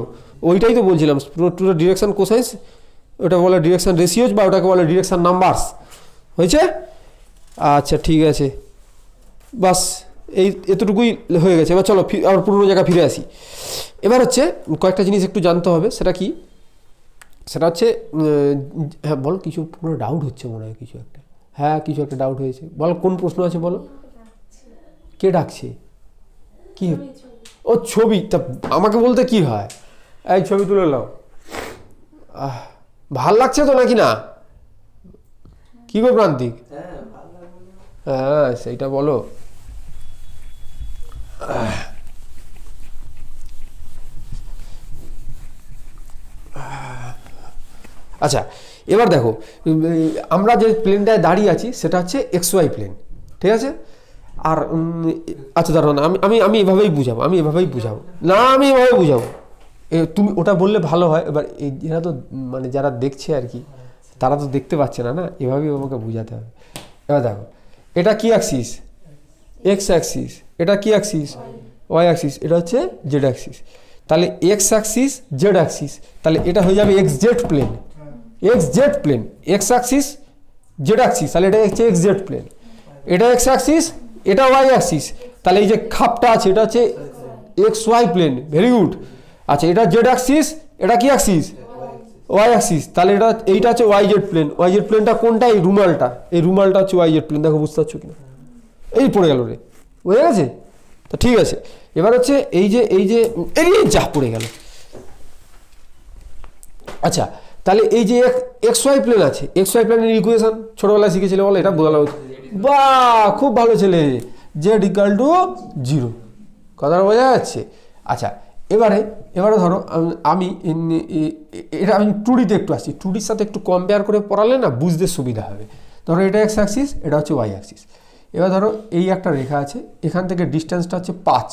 ওইটাই তো বলছিলাম, টু দ্য ডিরেকশন কোসাইন্স, ওটা বলে ডিরেকশন রেশিওস বা ওটাকে বলে ডিরেকশন নাম্বারস। হয়েছে? আচ্ছা ঠিক আছে, বাস এই এতটুকুই হয়ে গেছে। এবার চলো আবার পুরোনো জায়গা ফিরে আসি। এবার হচ্ছে কয়েকটা জিনিস একটু জানতে হবে, সেটা কি, সেটা হচ্ছে হ্যাঁ বলো, কিছু পুরো ডাউট হচ্ছে মনে হয়, কিছু একটা, হ্যাঁ কিছু একটা ডাউট হয়েছে, বলো কোন প্রশ্ন আছে বলো। কে ডাকছে? কি? ও ছবি, তা আমাকে বলতে কি হয়, এই ছবি তুলে নাও, ভাল লাগছে তো নাকি না, কি গো প্রান্তিক? হ্যাঁ সেইটা বলো। আচ্ছা, এবার দেখো, আমরা যে প্লেনটায় দাঁড়িয়ে আছি সেটা হচ্ছে XY প্লেন, ঠিক আছে? আর আচ্ছা দাঁড়াও না, আমি এভাবেই বুঝাবো, আমি এভাবেই বুঝাবো, তুমি ওটা বললে ভালো হয়। এবার এরা তো মানে যারা দেখছে আর কি, তারা তো দেখতে পাচ্ছে না, এভাবেই আমাকে বুঝাতে হবে। এবার দেখো, এটা কি অ্যাক্সিস? X axis. এটা কি অ্যাক্সিস? Y axis. এটা হচ্ছে জেড অ্যাক্সিস। তাহলে এক্স অ্যাক্সিস জেড অ্যাক্সিস, তাহলে এটা হয়ে যাবে X Z plane, X axis Z axis, তাহলে এটা হচ্ছে এক্স জেড প্লেন। এটা এক্স অ্যাক্সিস, এটা ওয়াই অ্যাক্সিস, তাহলে এই যে খাপটা আছে এটা হচ্ছে X Y plane. Very good. আচ্ছা, এটা জেড অ্যাক্সিস, এটা কি অ্যাক্সিস? ওয়াই অ্যাক্সিস, তাহলে এইটা হচ্ছে Y Z plane. Y Z প্লেনটা কোনটা? এই রুমালটা হচ্ছে ওয়াই জেড প্লেন। দেখো বুঝতে পারছো কিনা? এই পড়ে গেল রে, বুঝে গেছে তো? ঠিক আছে, এবার হচ্ছে এই যে যা পড়ে গেল। আচ্ছা, তাহলে এই যে এক্স ওয়াই প্লেন আছে, এক্স ওয়াই প্লেনের ইকুয়েশন ছোটবেলায় শিখেছিলে, বলো এটা বোঝা হচ্ছে। বাহ, খুব ভালো ছেলে। জেড ইকুয়াল টু 0, কথাটা বোঝা যাচ্ছে? আচ্ছা, এবারে ধরো আমি 2Dতে একটু আসছি, 2Dর সাথে একটু কম্পেয়ার করে পড়ালে না বুঝতে সুবিধা হবে। ধরো এটা এক্স অ্যাক্সিস, এটা হচ্ছে ওয়াই অ্যাক্সিস। এবার ধরো এই একটা রেখা আছে, এখান থেকে ডিস্টেন্সটা হচ্ছে 5,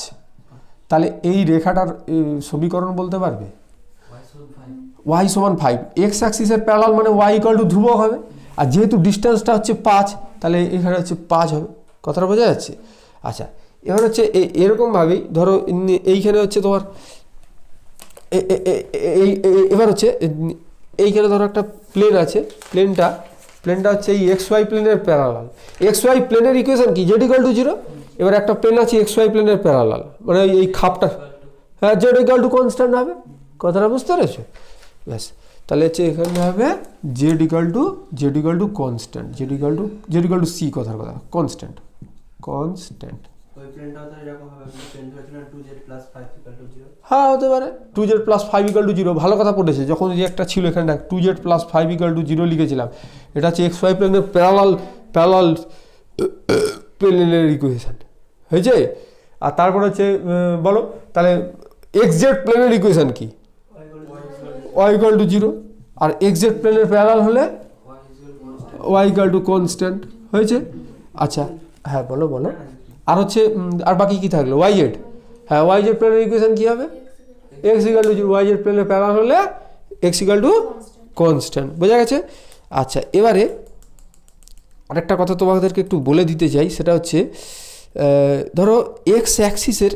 তাহলে এই রেখাটার সমীকরণ বলতে পারবে? y সমান 5। এক্স অ্যাক্সিসের প্যারালাল মানে y ইকুয়াল টু ধ্রুবক হবে, আর যেহেতু ডিস্টেন্সটা হচ্ছে 5, তাহলে এখানে হচ্ছে 5 হবে। কথাটা বোঝা যাচ্ছে? আচ্ছা, এবার হচ্ছে এরকমভাবেই ধরো এইখানে হচ্ছে তোমার এবার হচ্ছে এইখানে ধরো একটা প্লেন আছে, প্লেনটা হচ্ছে এই এক্স ওয়াই প্লেনের প্যারালাল। এক্স ওয়াই প্লেনের ইকুয়েশন কি? Z equal to 0। এবার একটা প্লেন আছে এক্স ওয়াই প্লেনের প্যারালাল, মানে এই খাপটা, হ্যাঁ জেড ইকুয়াল টু কনস্ট্যান্ট হবে। কথাটা বুঝতে পেরেছো? ব্যাস, তাহলে হচ্ছে এখানে হবে Z equal to constant, Z equal to C, কথার কথা কনস্ট্যান্ট। ওই প্লেনটাও তো এরকম হবে, আপনি প্লেন ধরেছিলেন 2z + 5 = 0। হ্যাঁ হতে পারে 2z + 5 = 0, ভালো কথা পড়েছে। যখন যে একটা ছিল এখানে 2z + 5 = 0 লিখেছিলাম, এটা হচ্ছে xy প্লেনের প্যারালাল প্লেনের ইকুয়েশন হয়েছে। আর তারপর হচ্ছে বলো তাহলে xz প্লেনের ইকুয়েশন কি, y = 0, আর xz প্লেনের প্যারালাল হলে y = কনস্ট্যান্ট হয়েছে। আচ্ছা হ্যাঁ বলো আর হচ্ছে আর বাকি কি থাকলো, yz। হ্যাঁ yz প্লেনের ইকুয়েশন কি হবে, x = 0, yz প্লেনের প্যারালাল হলে x = কনস্ট্যান্ট। বোঝা গেছে? আচ্ছা এবারে আরেকটা কথা তোমাদেরকে একটু বলে দিতে চাই, সেটা হচ্ছে ধরো এক্স অ্যাক্সিসের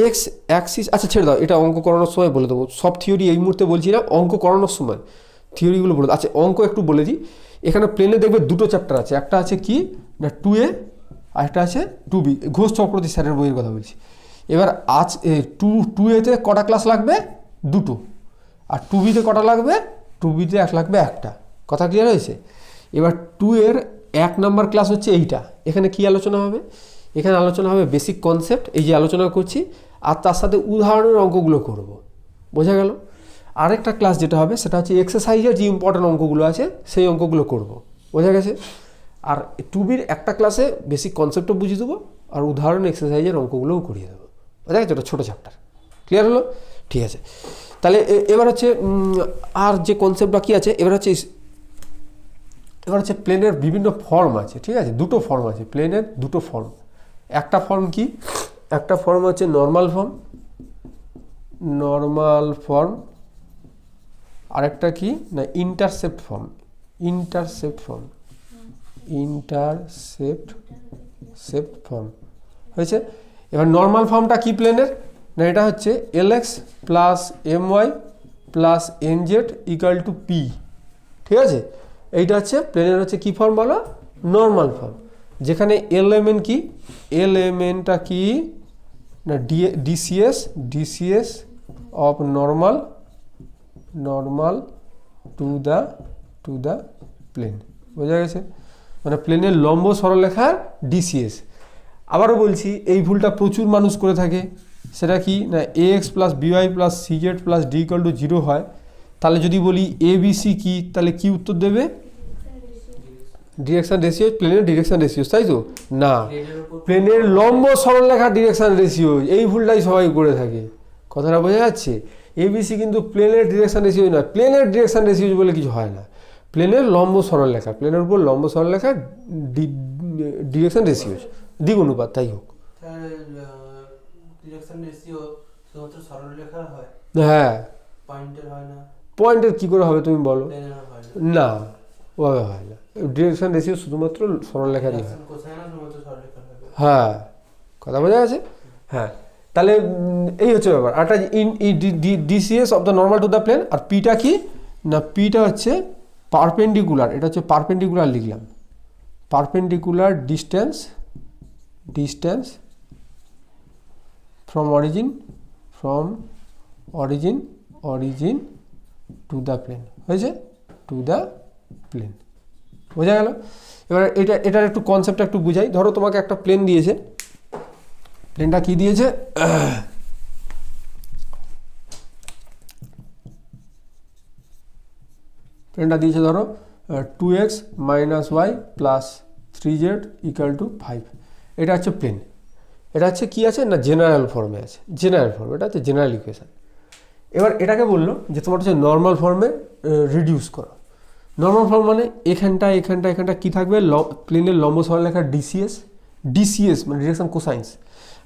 এক্স অ্যাক্সিস, আচ্ছা ছেড়ে দাও, এটা অঙ্ক করানোর সময় বলে দেবো, সব থিওরি এই মুহূর্তে বলছি না, অঙ্ক করানোর সময় থিওরিগুলো বলে দেবো। আচ্ছা অঙ্ক একটু বলে দিই। এখানে প্লেনে দেখবে দুটো চ্যাপ্টার আছে, একটা আছে কি না 2a, আর একটা আছে 2b, ঘোষ চক্রবর্তী স্যারের বইয়ের কথা বলছি। এবার আজ 2a-তে কটা ক্লাস লাগবে, দুটো, আর 2b-তে কটা লাগবে, 2b-তে লাগবে একটা। কথা ক্লিয়ার হয়েছে? এবার 2-এর 1 নম্বর ক্লাস হচ্ছে এইটা। এখানে কি আলোচনা হবে, এখানে আলোচনা হবে বেসিক কনসেপ্ট, এই যে আলোচনা করছি, আর তার সাথে উদাহরণের অঙ্কগুলো করব। বোঝা গেল? আরেকটা ক্লাস যেটা হবে সেটা হচ্ছে এক্সারসাইজের যে ইম্পর্টেন্ট অঙ্কগুলো আছে সেই অঙ্কগুলো করব। বোঝা গেছে? আর 2b'র একটা ক্লাসে বেসিক কনসেপ্টও বুঝিয়ে দেবো, আর উদাহরণ এক্সারসাইজের অঙ্কগুলোও করিয়ে দেবো। বোঝা গেছে? ওটা ছোটো চ্যাপ্টার। ক্লিয়ার হলো? ঠিক আছে। তাহলে এবার হচ্ছে আর যে কনসেপ্ট বাকি আছে, এবার হচ্ছে প্লেনের বিভিন্ন ফর্ম আছে, ঠিক আছে? দুটো ফর্ম আছে প্লেনের, দুটো ফর্ম। একটা ফর্ম কি, একটা ফর্ম হচ্ছে নর্মাল ফর্ম, আরেকটা কি না ইন্টারসেপ্ট ফর্ম হয়েছে। এবার নর্মাল ফর্মটা কি প্লেনের না, এটা হচ্ছে lx + my + nz = p, ঠিক আছে? এইটা হচ্ছে প্লেনের হচ্ছে কি ফর্ম বলো, নর্মাল ফর্ম। যেখানে এলএমএনটা কি না DCs of normal to the plane. বোঝা গেছে? মানে প্লেনের লম্ব সরলরেখার ডিসিএস। আবারও বলছি, এই ভুলটা প্রচুর মানুষ করে থাকে। সেটা কি না ax + by + cz + d = 0 হয়, তাহলে যদি বলি abc কি, তাহলে কি উত্তর দেবে, ডিরেকশন রেশিও, প্লেনের ডিরেকশন রেশিও, তাই তো? না, প্লেনের লম্ব সরলরেখার ডিরেকশন রেশিও। এই ভুলটাই সবাই করে থাকে। কথাটা বোঝা যাচ্ছে? এবিসি কিন্তু প্লেনের ডিরেকশন রেশিও না, প্লেনের ডিরেকশন রেশিও বলে কিছু হয় না। প্লেনের লম্ব সরলরেখা, প্লেনের উপর লম্ব সরলরেখার ডিরেকশন রেশিও, দ্বিগ অনুপাত, তাই হোক। ডিরেকশন রেশিও শুধুমাত্র সরলরেখা হয়, হ্যাঁ, পয়েন্টের হয় না। পয়েন্টের কি করে হবে তুমি বলো? প্লেনের হয় না, ওভাবে হয় না। ডিরেকশন রেশিও শুধুমাত্র সরলরেখারই হয়। কোসাইন শুধুমাত্র সরলরেখার হবে। হ্যাঁ, কথা বোঝা গেছে? হ্যাঁ, তাহলে এই হচ্ছে ব্যাপার। আরটা DCS of the normal to the plane, আর পিটা কি না পিটা হচ্ছে পারপেন্ডিকুলার, এটা হচ্ছে পারপেন্ডিকুলার লিখলাম, perpendicular distance from origin to the plane, হয়েছে? To the plane. বোঝা গেল? এবার এটার একটু কনসেপ্টটা একটু বুঝাই। ধরো তোমাকে একটা প্লেন দিয়েছে, প্লেনটা কি দিয়েছে, প্লেনটা দিয়েছে ধরো 2x - y + 3z = 5। এটা হচ্ছে প্লেন। এটা হচ্ছে কি আছে না জেনারেল ফর্মে আছে, এটা হচ্ছে জেনারেল ইকুয়েশন। এবার এটাকে বললো যে তোমার হচ্ছে নর্মাল ফর্মে রিডিউস করো। নর্মাল ফর্ম মানে এখানটা কি থাকবে, প্লেনের লম্ব সরলরেখার ডিসিএস মানে ডিরেকশন কোসাইন্স,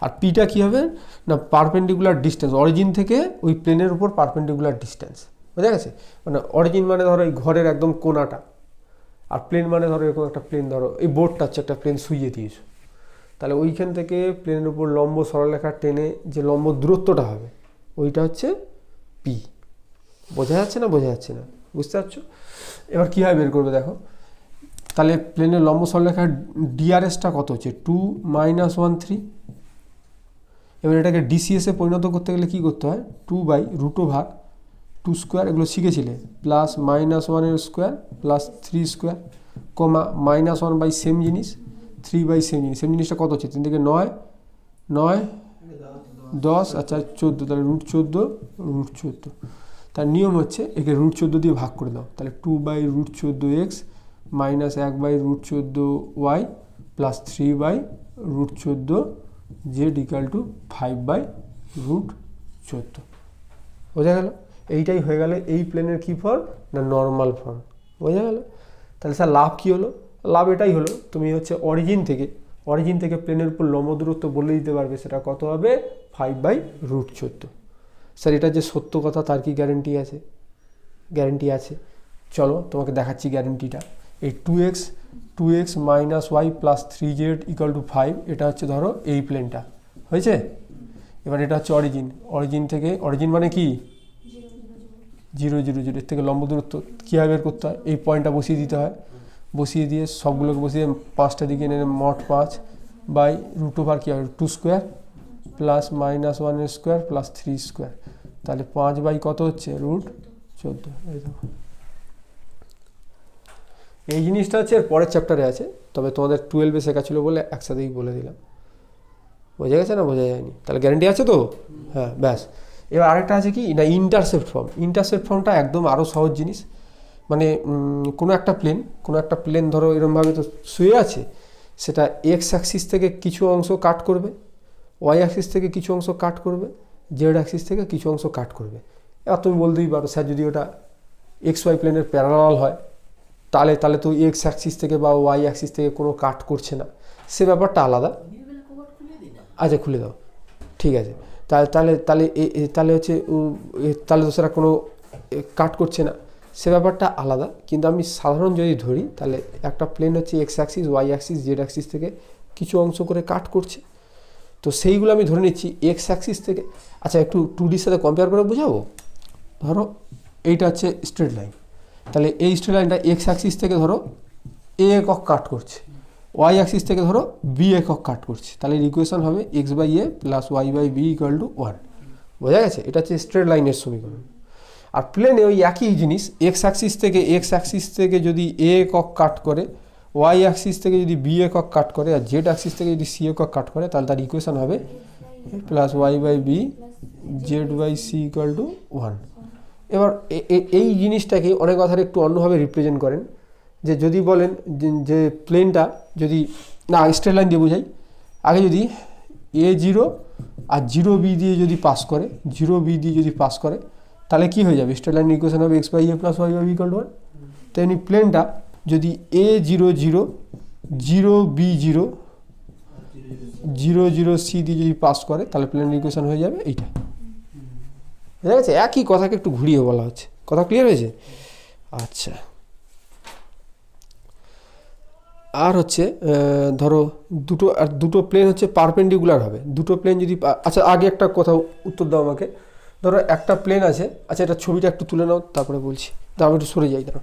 আর পিটা কি হবে না পারপেন্ডিকুলার ডিস্টেন্স, অরিজিন থেকে ওই প্লেনের উপর পারপেন্ডিকুলার ডিস্টেন্স। বোঝা গেছে? মানে অরিজিন মানে ধরো এই ঘরের একদম কোনাটা, আর প্লেন মানে ধরো এরকম একটা প্লেন, ধরো এই বোর্ডটা হচ্ছে একটা প্লেন শুইয়ে দিয়েছো, তাহলে ওইখান থেকে প্লেনের উপর লম্ব সরলরেখা টেনে যে লম্ব দূরত্বটা হবে ওইটা হচ্ছে পি। বোঝা যাচ্ছে না? বুঝতে পারছো? এবার কীভাবে বের করবে দেখো, তাহলে প্লেনের লম্ব সরলরেখার ডিআরএসটা কত হচ্ছে 2 - 1 3। এবার এটাকে ডিসিএসে পরিণত করতে গেলে কী করতে হয়, 2/√ভাগ টু স্কোয়ার এগুলো শিখেছিলে, প্লাস মাইনাস ওয়ানের square plus three square, comma minus one by same জিনিস, থ্রি বাই সেম জিনিস। সেম জিনিসটা কত হচ্ছে? 3 থেকে 9, 9 10, আচ্ছা 14, তাহলে রুট 14, রুট 14। তার নিয়ম হচ্ছে একে রুট 14 দিয়ে ভাগ করে দাও, তাহলে 2 by root 14 X minus 1 by root 14 Y plus 3 by root 14 Z equal to 5 by root 14। বোঝা গেল? এইটাই হয়ে গেল এই প্লেনের কী ফর্ম না নর্মাল ফর্ম। বোঝা গেল? তাহলে স্যার লাভ কী হলো? লাভ এটাই হলো, তুমি হচ্ছে অরিজিন থেকে প্লেনের উপর লম্ব দূরত্ব বলে দিতে পারবে, সেটা কত হবে? 5 বাই রুট 14। স্যার এটা যে সত্য কথা তার কি গ্যারেন্টি আছে? গ্যারেন্টি আছে, চলো তোমাকে দেখাচ্ছি গ্যারেন্টিটা। এই 2x minus Y plus 3z equal to 5, এটা হচ্ছে ধরো এই প্লেনটা হয়েছে। এবার এটা হচ্ছে অরিজিন মানে কি 0 0 0, এর থেকে লম্ব দূরত্ব কীভাবে বের করতে হয়? এই পয়েন্টটা বসিয়ে দিতে হয়, বসিয়ে দিয়ে সবগুলোকে বসিয়ে 5টা দিকে এনে মোট 5 বাই রুট ওভার কী হবে 2 square plus minus 1 square plus 3 square, তাহলে 5 বাই কত হচ্ছে? রুট 14। এই দেখো, এই জিনিসটা হচ্ছে এর পরের চ্যাপ্টারে আছে, তবে তোমাদের 12-এ শেখা ছিল বলে একসাথেই বলে দিলাম। বোঝা গেছে না বোঝা যায়নি? তাহলে গ্যারেন্টি আছে তো? হ্যাঁ, ব্যাস। এবার আরেকটা আছে কি না ইন্টারসেপ্ট ফর্মটা একদম আরও সহজ জিনিস। মানে কোনো একটা প্লেন ধরো এরমভাবে তো শুয়ে আছে, সেটা এক্স অ্যাক্সিস থেকে কিছু অংশ কাট করবে, ওয়াই অ্যাক্সিস থেকে কিছু অংশ কাট করবে, জেড অ্যাক্সিস থেকে কিছু অংশ কাট করবে। এবার তুমি বলতেই পারো স্যার যদি ওটা এক্স ওয়াই প্লেনের প্যারালাল হয় তাহলে তো এক্স অ্যাক্সিস থেকে বা ওয়াই অ্যাক্সিস থেকে কোনো কাট করছে না, সে ব্যাপারটা আলাদা। আচ্ছা খুলে দাও, ঠিক আছে। তাহলে হচ্ছে তাহলে তো সেটা কোনো কাট করছে না, সে ব্যাপারটা আলাদা। কিন্তু আমি সাধারণ যদি ধরি তাহলে একটা প্লেন হচ্ছে X axis Y axis Z axis থেকে কিছু অংশ করে কাট করছে, তো সেইগুলো আমি ধরে নিচ্ছি এক্স অ্যাক্সিস থেকে। আচ্ছা একটু 2Dর সাথে কম্পেয়ার করে বোঝাবো। ধরো এইটা হচ্ছে স্ট্রেট লাইন, তাহলে এই স্ট্রেট লাইনটা এক্স অ্যাক্সিস থেকে ধরো এ একক কাট করছে, ওয়াই অ্যাক্সিস থেকে ধরো বি একক কাট করছে, তাহলে এর ইকুয়েশন হবে x by A plus Y by B equal to 1। বোঝা গেছে? এটা হচ্ছে স্ট্রেট লাইনের সমীকরণ। আর প্লেনে ওই একই জিনিস, এক্স অ্যাক্সিস থেকে যদি এ একক কাট করে, ওয়াই অ্যাক্সিস থেকে যদি বি একক কাট করে, আর জেড অ্যাক্সিস থেকে যদি সি একক কাট করে, তাহলে তার ইকুয়েশন হবে plus Y by B Z by C equal to 1। এবার এই জিনিসটাকে অনেক কথার একটু অন্যভাবে রিপ্রেজেন্ট করেন, যে যদি বলেন যে প্লেনটা যদি না স্ট্রেট লাইন দিয়ে বোঝাই, আগে যদি A0 আর 0B দিয়ে যদি পাস করে, তাহলে কি হয়ে যাবে? স্ট্রেট লাইন ইকুয়েশন হবে x by A plus Y by B equal to 1। তেমনি প্লেনটা যদি A0 0 0B0 0 0 C দিয়ে যদি পাস করে, তাহলে প্লেনের ইকুয়েশন হয়ে যাবে এইটা। বুঝা গেছে? একই কথাকে একটু ঘুরিয়ে বলা হচ্ছে। কথা ক্লিয়ার হয়েছে? আচ্ছা, আর হচ্ছে ধরো দুটো প্লেন হচ্ছে পারপেন্ডিকুলার হবে, দুটো প্লেন যদি আচ্ছা আগে একটা কথা উত্তর দাও আমাকে। ধরো একটা প্লেন আছে, আচ্ছা এটা ছবিটা একটু তুলে নাও তারপরে বলছি, আমি একটু সরে যাই। ধরো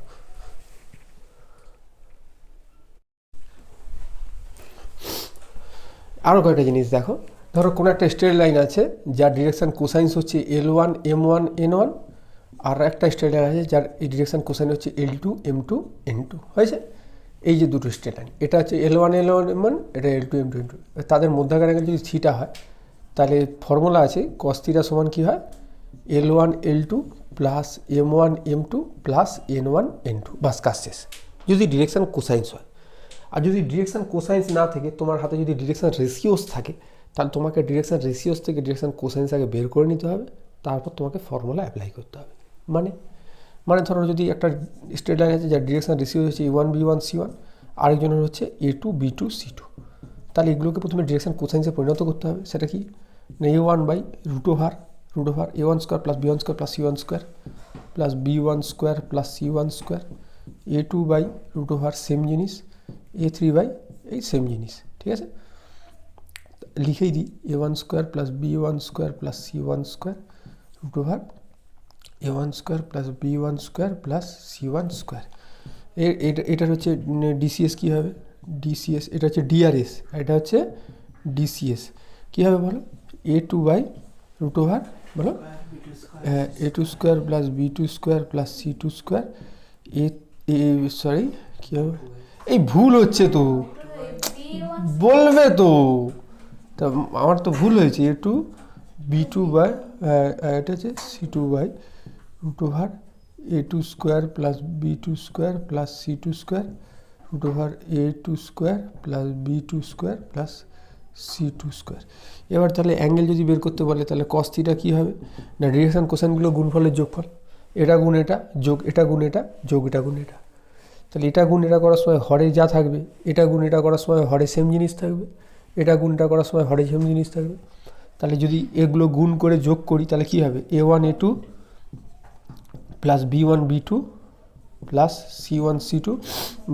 আরও কয়েকটা জিনিস দেখো। ধরো কোনো একটা স্ট্রেট লাইন আছে যার ডিরেকশান কোসাইন্স হচ্ছে L1 M1 N1, আর একটা স্ট্রেট লাইন আছে যার এই ডিরেকশান কোসাইন হচ্ছে L2 M2 N2। হয়েছে? এই যে দুটো স্ট্রেট লাইন, এটা হচ্ছে L1 M1, এটা L2 M2 N2। তাদের মধ্যেকার অ্যাঙ্গেল যদি থিটা হয়, তাহলে ফর্মুলা আছে cos থিটা সমান কী হয়? L1 L2 plus M1 M2 plus N1 N2, বাস কাজ শেষ। যদি ডিরেকশান কোসাইন্স হয়। আর যদি ডিরেকশান কোসাইন্স না থাকে, তোমার হাতে যদি ডিরেকশান রেশিওস থাকে, তাহলে তোমাকে ডিরেকশান রেশিওস থেকে ডিরেকশান কোসাইন্স আগে বের করে নিতে হবে, তারপর তোমাকে ফর্মুলা অ্যাপ্লাই করতে হবে। মানে ধরো যদি একটা স্ট্রেট লাইন আছে যার ডিরেকশান রেশিও হচ্ছে A1 B1 C1, আরেকজনের হচ্ছে A2 B2 C2, তাহলে এগুলোকে প্রথমে ডিরেকশান কোসাইন্সে পরিণত করতে হবে। সেটা কি না A1 by root over A1 square plus B1 square plus C1 square plus B1 square plus C1 square, A2 by root over same জিনিস, A3 বাই এই সেম জিনিস। ঠিক আছে, লিখেই দিই A1 square plus B1 square plus C1 square root over A1 square plus B1 square plus C1 square. এটার হচ্ছে DCs কী হবে? ডিসিএস এটা হচ্ছে ডিআরএস, এটা হচ্ছে ডিসিএস কী হবে বলো? A2 বাই রুট ওভার বলো a2 square plus b2 square plus c2 square sorry কী হবে, এই ভুল হচ্ছে তো, বলবে তো, তা আমার তো ভুল হয়েছে, a2 b2 বাই এটা হচ্ছে c2 by root over a2 square plus b2 square plus c2 square root over a2 square plus b2 square plus c2 square. এবার তাহলে অ্যাঙ্গেল যদি বের করতে বলে তাহলে কস থিটা কী হবে না, ডিরেকশন কোসাইনগুলো গুণফলের যোগফল, এটা গুণ এটা যোগ এটা গুণ এটা যোগ এটা গুণ এটা। তাহলে এটা গুণ এটা করার সময় হরে যা থাকবে, এটা গুণ এটা করার সময় হরে সেম জিনিস থাকবে, এটা গুণ এটা করার সময় হরে সেম জিনিস থাকবে। তাহলে যদি এগুলো গুণ করে যোগ করি তাহলে কী হবে, a1 a2 plus b1 b2 plus c1 c2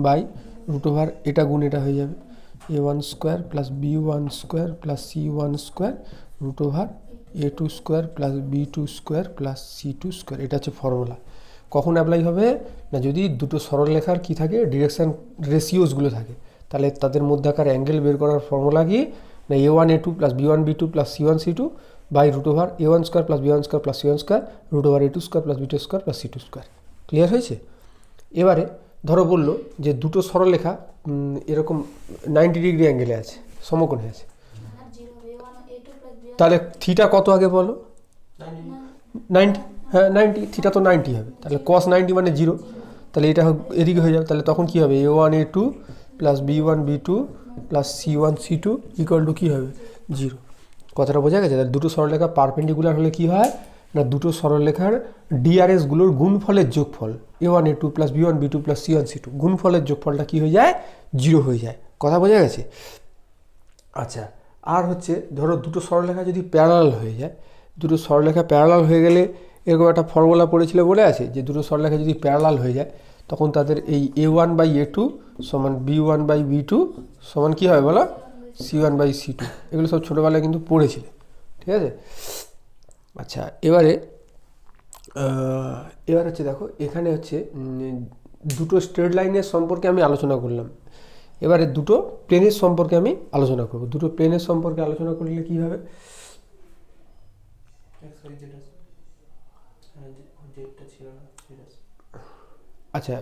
by root over এটা গুণ এটা হয়ে যাবে a1 square plus b1 square plus c1 square root over a2 square plus b2 square plus c2 square. এটা হচ্ছে ফর্মুলা। কখন অ্যাপ্লাই হবে না, যদি দুটো সরলরেখার কী থাকে, ডিরেকশান রেশিওসগুলো থাকে, তাহলে তাদের মধ্যেকার অ্যাঙ্গেল বের করার ফর্মুলা কি না, a1 a2 plus b1 b2 plus c1 c2 by root over a1 square plus b1 square plus c1 square root over a2 square plus b2 square plus c2 square. Clear হয়েছে? এবারে ধরো বললো যে দুটো সরলরেখা এরকম 90 ডিগ্রি অ্যাঙ্গেলে আছে, সমকোণে আছে, তাহলে থিটা কত আগে বলো, 90, হ্যাঁ 90, থিটা তো 90 হবে, তাহলে cos 90 মানে 0, তাহলে এটা এদিকে হয়ে যাবে, তাহলে তখন কী হবে, a1 a2 plus b1 b2 plus c1 c2 equal to কী হবে 0। কথাটা বোঝা গেছে? তাহলে দুটো সরলরেখা পারপেন্ডিকুলার হলে কী হয় না, দুটো সরলরেখার ডিআরএসগুলোর গুণফলের যোগফল a1 a2 plus b1 b2 plus c1 c2 গুণফলের যোগফলটা কী হয়ে যায়, 0 হয়ে যায়। কথা বোঝা গেছে? আচ্ছা, আর হচ্ছে ধরো দুটো সরলরেখা যদি প্যারালাল হয়ে যায়, দুটো সরলরেখা প্যারালাল হয়ে গেলে এরকম একটা ফর্মুলা পড়েছিল বলে আছে যে দুটো সরলরেখা যদি প্যারালাল হয়ে যায় তখন তাদের এই a1 বাই a2 সমান b1 বাই b2 সমান কী হবে বলো, c1 বাই c2। এগুলো সব ছোটোবেলায় কিন্তু পড়েছিলে, ঠিক আছে? আচ্ছা, এবারে হচ্ছে দেখো এখানে হচ্ছে দুটো স্ট্রেট লাইনের সম্পর্কে আমি আলোচনা করলাম, এবারে দুটো প্লেনের সম্পর্কে আমি আলোচনা করব। দুটো প্লেনের সম্পর্কে আলোচনা করলে কী হবে, আচ্ছা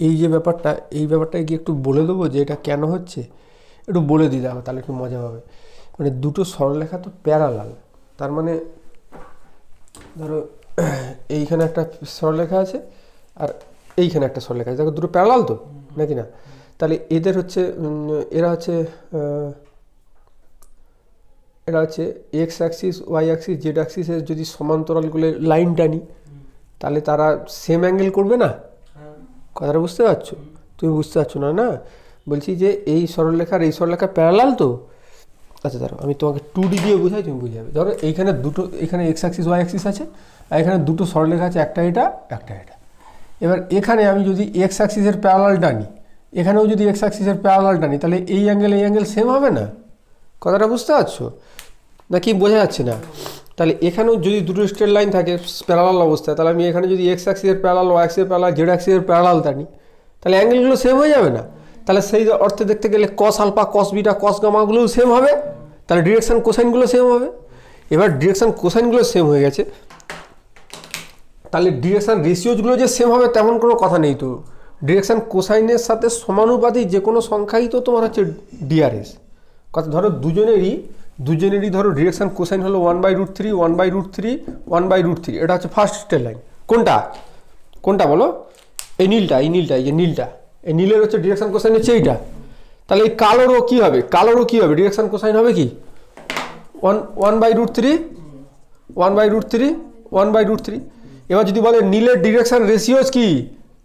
এই যে ব্যাপারটা, এই ব্যাপারটা কি একটু বলে দেবো যে এটা কেন হচ্ছে, একটু বলে দিই দেখো, তাহলে একটু মজা পাবে। মানে দুটো সরলরেখা তো প্যারালাল, তার মানে ধরো এইখানে একটা সরলরেখা আছে আর এইখানে একটা সরলরেখা আছে, দেখো দুটো প্যারালাল তো নাকি না, তাহলে এদের হচ্ছে এরা হচ্ছে X axis Y axis Z অ্যাক্সিসের যদি সমান্তরালগুলো লাইন টানি তাহলে তারা সেম অ্যাঙ্গেল করবে না। কথাটা বুঝতে পারছো? তুমি বুঝতে পারছো না? না, বলছি যে এই সরলরেখার এই সরলরেখা প্যারালাল তো। আচ্ছা ধরো আমি তোমাকে 2D দিয়ে বোঝাই, তুমি বুঝে যাবে। ধরো এইখানে দুটো, এখানে এক্স অ্যাক্সিস ওয়াই অ্যাক্সিস আছে আর এখানে দুটো সরলরেখা আছে, একটা এটা একটা এটা। এবার এখানে আমি যদি এক্স অ্যাক্সিসের প্যারালাল টানি, এখানেও যদি এক্স অ্যাক্সিসের প্যারালাল টানি, তাহলে এই অ্যাঙ্গেল সেম হবে না। কথাটা বুঝতে পারছো না কি বোঝা যাচ্ছে না? তাহলে এখানেও যদি দুটো স্ট্রেট লাইন থাকে প্যারালাল অবস্থায়, তাহলে আমি এখানে যদি এক্স অ্যাক্সিসের প্যারালাল ওয়াই অ্যাক্সিসের প্যারালাল জেড অ্যাক্সিসের প্যারালাল টানি, তাহলে অ্যাঙ্গেলগুলো সেম হয়ে যাবে না? তাহলে সেই অর্থে দেখতে গেলে cos alpha cos beta cos গামাগুলোও সেম হবে, তাহলে ডিরেকশন কোসাইনগুলো সেম হবে। এবার ডিরেকশন কোসাইনগুলো সেম হয়ে গেছে, তাহলে ডিরেকশন রেশিওজগুলো যে সেম হবে তেমন কোনো কথা নেই তো। ডিরেকশন কোসাইনের সাথে সমানুপাতিক যে কোনো সংখ্যাই তো তোমার হচ্ছে ডিআরএস। কথা ধরো দুজনেরই ধরো ডিরেকশন কোসাইন হলো 1/√3 1/√3 1/√3, এটা হচ্ছে ফার্স্ট স্ট্রেট লাইন। কোনটা বলো? এই নীলটা, এই যে নীলটা, এই নীলের হচ্ছে ডিরেকশন কোসাইন হচ্ছে এইটা। তাহলে এই কালোরও কী হবে ডিরেকশন কোসাইন হবে কি 1/√3 এবার যদি বলে নীলের ডিরেকশন রেশিওস কি,